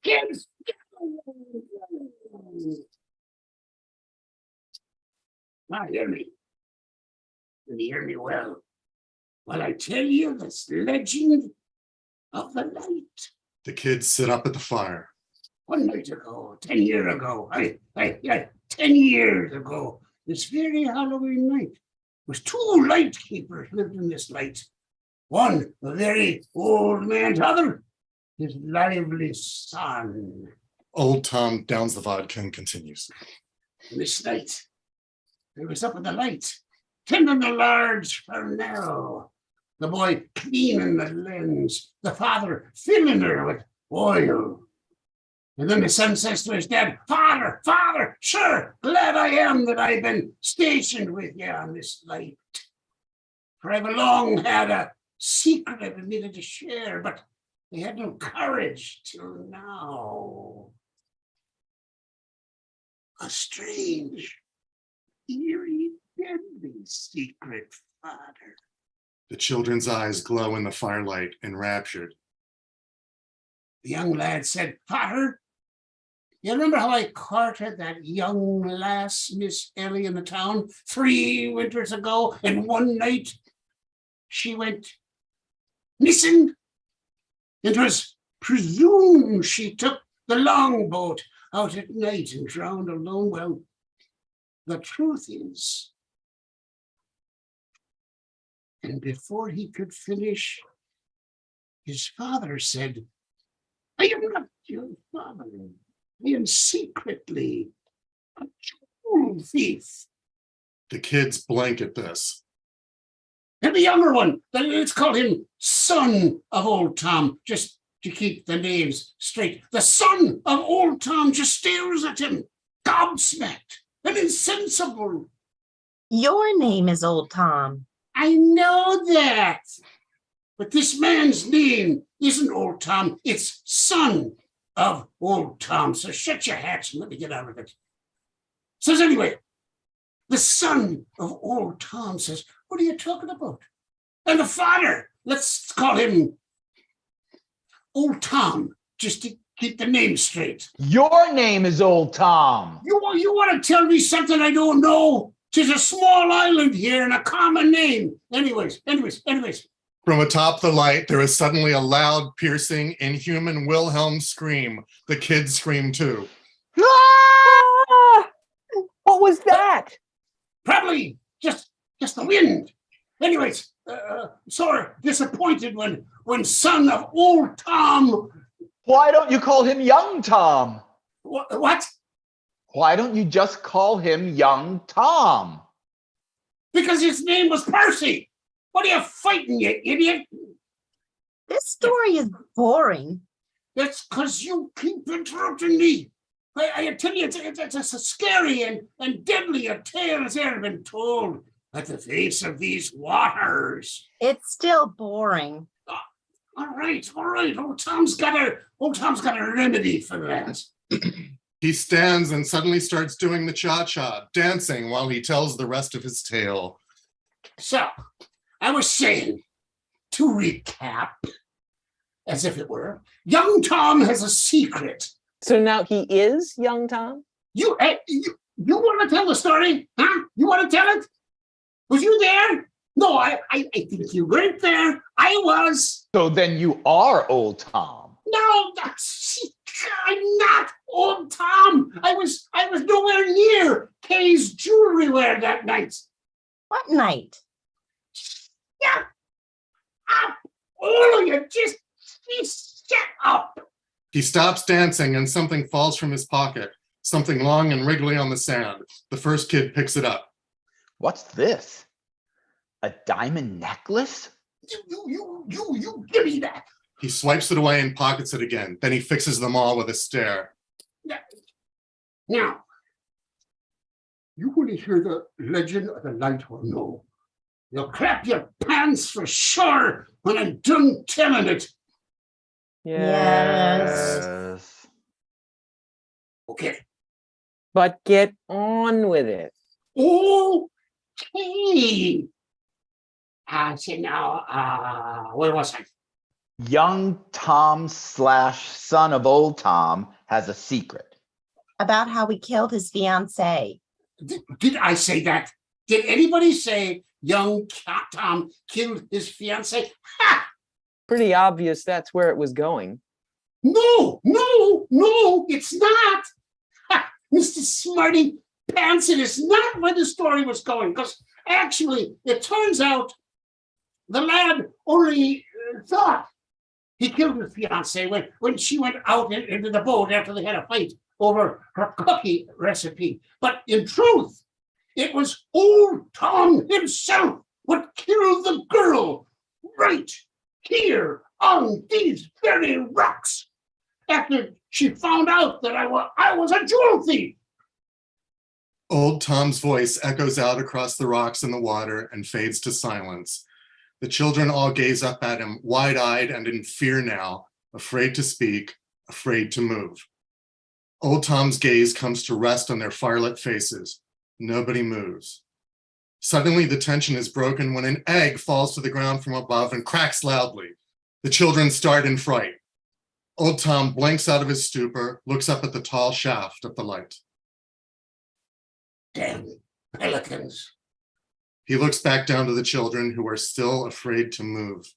Kids! Now hear me. And hear me well. While I tell you this legend of the night. The kids sit up at the fire. One night ago, 10 years ago, 10 years ago, this very Halloween night, was two light keepers lived in this light. One, a very old man, t'other, his lively son. Old Tom downs the vodka and continues. This night, they was up in the light, tending the large Farnell. The boy cleaning the lens, the father filling her with oil. And then the son says to his dad, Father, sure, glad I am that I've been stationed with you on this light. For I've long had a secret I've needed to share, but I had no courage till now. A strange, eerie, deadly secret, Father. The children's eyes glow in the firelight, enraptured. The young lad said, Father, you remember how I courted that young lass, Miss Ellie, in the town 3 winters ago, and one night she went missing? It was presumed she took the longboat out at night and drowned alone. Well, the truth is, and before he could finish, his father said, I am not your father. I am secretly a jewel thief. The kids blank at this. And the younger one, let's call him son of old Tom, just to keep the names straight. The son of old Tom just stares at him, gobsmacked and insensible. Your name is Old Tom. I know that. But this man's name isn't Old Tom, it's son of old Tom. So shut your hats and let me get out of it. Says anyway, the son of old Tom says, what are you talking about? And the father, let's call him Old Tom, just to keep the name straight. Your name is Old Tom. You want to tell me something I don't know? Tis a small island here and a common name. Anyways. From atop the light, there is suddenly a loud, piercing, inhuman Wilhelm scream. The kids scream too. Ah! What was that? Probably just the wind. Anyways, sore disappointed when son of old Tom. Why don't you call him Young Tom? What? Why don't you just call him Young Tom? Because his name was Percy. What are you fighting, you idiot? This story is boring. That's because you keep interrupting me. I tell you, it's a scary and deadly a tale has ever been told at the face of these waters. It's still boring. All right. Old Tom's got a remedy for that. He stands and suddenly starts doing the cha-cha, dancing while he tells the rest of his tale. So, I was saying, to recap, as if it were, young Tom has a secret. So now he is young Tom? You You want to tell the story? Huh? You want to tell it? Was you there? No, I think you weren't there. I was. So then you are old Tom. No, I'm not old Tom. I was nowhere near Kay's jewelry wear that night. What night? Yeah. Up. All of you, just shut up. He stops dancing and something falls from his pocket, something long and wriggly on the sand. The first kid picks it up. What's this? A diamond necklace? You give me that. He swipes it away and pockets it again. Then he fixes them all with a stare. Now, you want to hear the legend of the light or no? You'll crap your pants for sure when I'm done telling it. Yes. Okay. But get on with it. Okay. So now, where was I? Young Tom / son of old Tom has a secret. About how we killed his fiancée. Did I say that? Did anybody say young Tom killed his fiancée? Ha! Pretty obvious that's where it was going. No, it's not. Ha! Mr. Smarty Pants, it is not where the story was going, because actually, it turns out the lad only thought he killed his fiancée when she went out into the boat after they had a fight over her cookie recipe. But in truth, it was old Tom himself what killed the girl right here on these very rocks after she found out that I was a jewel thief. Old Tom's voice echoes out across the rocks and the water and fades to silence. The children all gaze up at him, wide-eyed and in fear now, afraid to speak, afraid to move. Old Tom's gaze comes to rest on their firelit faces. Nobody moves. Suddenly, the tension is broken when an egg falls to the ground from above and cracks loudly. The children start in fright. Old Tom blinks out of his stupor, looks up at the tall shaft of the light. Damn pelicans. He looks back down to the children who are still afraid to move.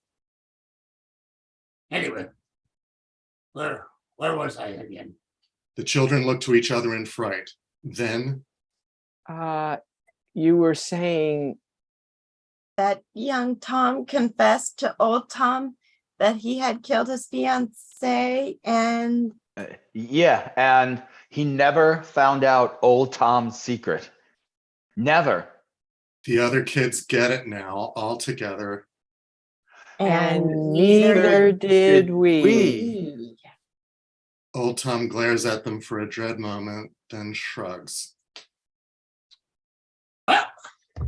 Anyway, where was I again? The children look to each other in fright. Then, you were saying that young Tom confessed to old Tom that he had killed his fiancée and... Yeah, and he never found out old Tom's secret. Never. The other kids get it now, all together. And neither did we. Old Tom glares at them for a dread moment, then shrugs. Well,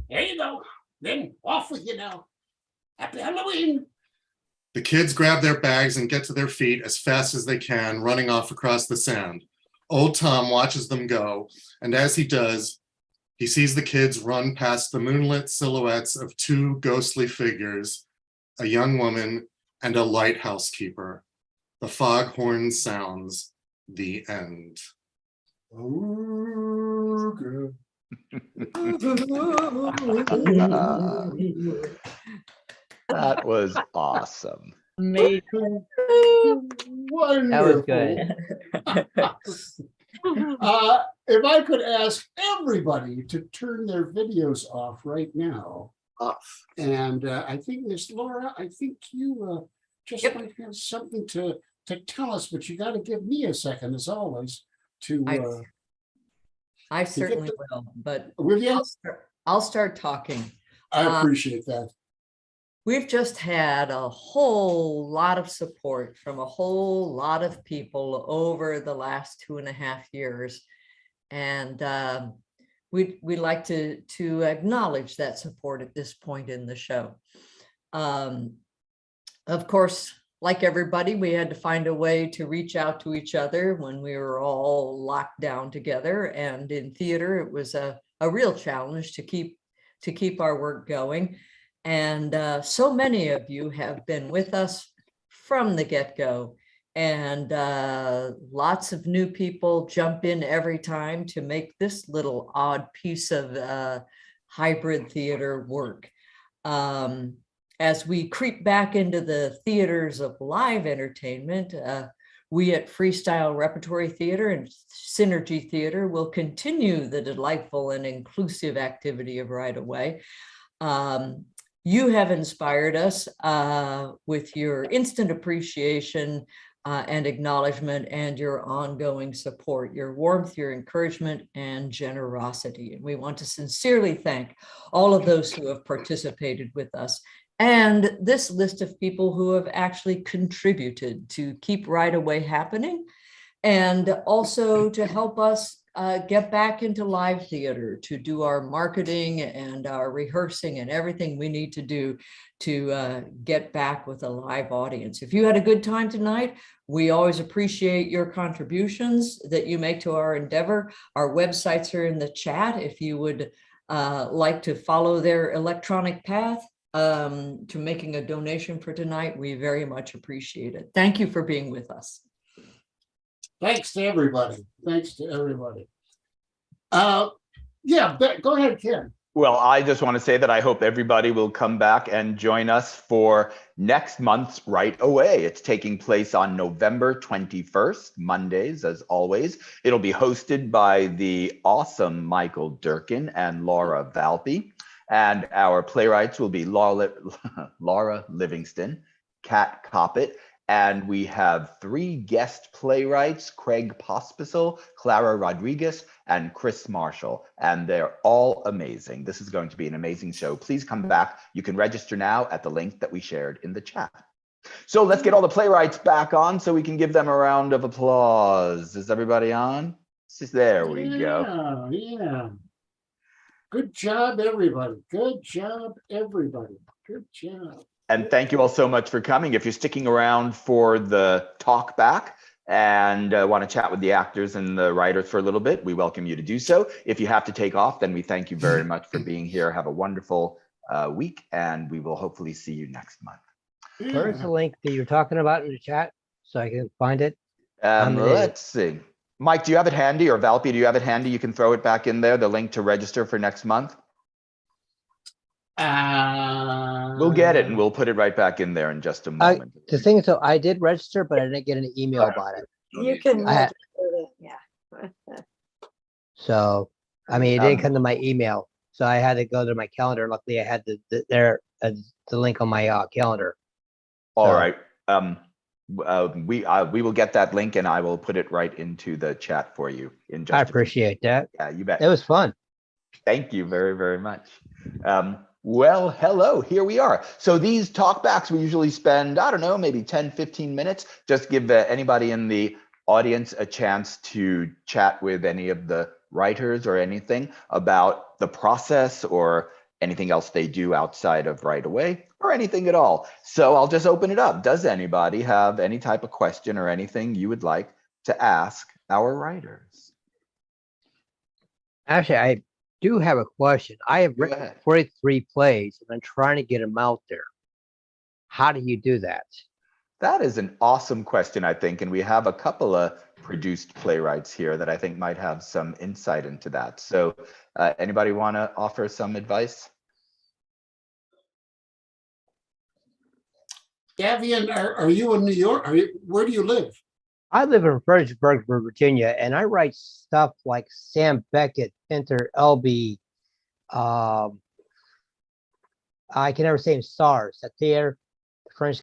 there you go. Then off with you now. Happy Halloween. The kids grab their bags and get to their feet as fast as they can, running off across the sand. Old Tom watches them go, and as he does, he sees the kids run past the moonlit silhouettes of two ghostly figures, a young woman and a lighthouse keeper. The foghorn sounds. The end. That was awesome. Wonderful. That was good. If I could ask everybody to turn their videos off right now. Off. And I think, Miss Laura, I think you just might have something to tell us, but you got to give me a second, as always, to... I certainly will, but will you? I'll start talking. I appreciate that. We've just had a whole lot of support from a whole lot of people over the last 2.5 years. And we'd like to acknowledge that support at this point in the show. Of course, like everybody, we had to find a way to reach out to each other when we were all locked down together. And in theater, it was a real challenge to keep our work going. And so many of you have been with us from the get-go. And lots of new people jump in every time to make this little odd piece of hybrid theater work. As we creep back into the theaters of live entertainment, we at Freestyle Repertory Theater and Synergy Theater will continue the delightful and inclusive activity of Right Away. You have inspired us with your instant appreciation and acknowledgement and your ongoing support, your warmth, your encouragement, and generosity. And we want to sincerely thank all of those who have participated with us and this list of people who have actually contributed to keep Right Away happening and also to help us get back into live theater, to do our marketing and our rehearsing and everything we need to do to get back with a live audience. If you had a good time tonight, we always appreciate your contributions that you make to our endeavor. Our websites are in the chat if you would like to follow their electronic path to making a donation for tonight. We very much appreciate it. Thank you for being with us. Thanks to everybody. Thanks to everybody. Yeah, go ahead, Ken. Well, I just want to say that I hope everybody will come back and join us for next month's Right Away. It's taking place on November 21st, Mondays, as always. It'll be hosted by the awesome Michael Durkin and Laura Valpy. And our playwrights will be Laura Livingston, Kat Coppett, and we have 3 guest playwrights, Craig Pospisil, Clara Rodriguez, and Chris Marshall, and they're all amazing. This is going to be an amazing show. Please come back. You can register now at the link that we shared in the chat. So let's get all the playwrights back on so we can give them a round of applause. Is everybody on? There we go. Yeah. Good job, everybody. Good job, everybody. Good job. And thank you all so much for coming. If you're sticking around for the talk back and want to chat with the actors and the writers for a little bit, we welcome you to do so. If you have to take off, then we thank you very much for being here. Have a wonderful week, and we will hopefully see you next month. Where's the link that you're talking about in the chat so I can find it? Let's see. Mike, do you have it handy, or Valpy, do you have it handy? You can throw it back in there, the link to register for next month. We'll get it and we'll put it right back in there in just a moment. The thing is, so I did register, but I didn't get an email about it. You can register it, yeah. So, I mean, it didn't come to my email. So I had to go to my calendar. Luckily, I had the link on my calendar. All right. We will get that link and I will put it right into the chat for you in just I appreciate that. Yeah, you bet. It was fun. Thank you very, very much. Well, hello, here we are. So these talkbacks, we usually spend, I don't know, maybe 10, 15 minutes, just give anybody in the audience a chance to chat with any of the writers or anything about the process or anything else they do outside of Right Away or anything at all. So I'll just open it up. Does anybody have any type of question or anything you would like to ask our writers? Actually, I do have a question. I have written 43 plays and I'm trying to get them out there. How do you do that? That is an awesome question, I think. And we have a couple of produced playwrights here that I think might have some insight into that. So anybody want to offer some advice? Gavian, are you in New York? Where do you live? I live in Fredericksburg, Virginia, and I write stuff like Sam Beckett, Pinter, Elby. I can never say him, Stars, Satir, French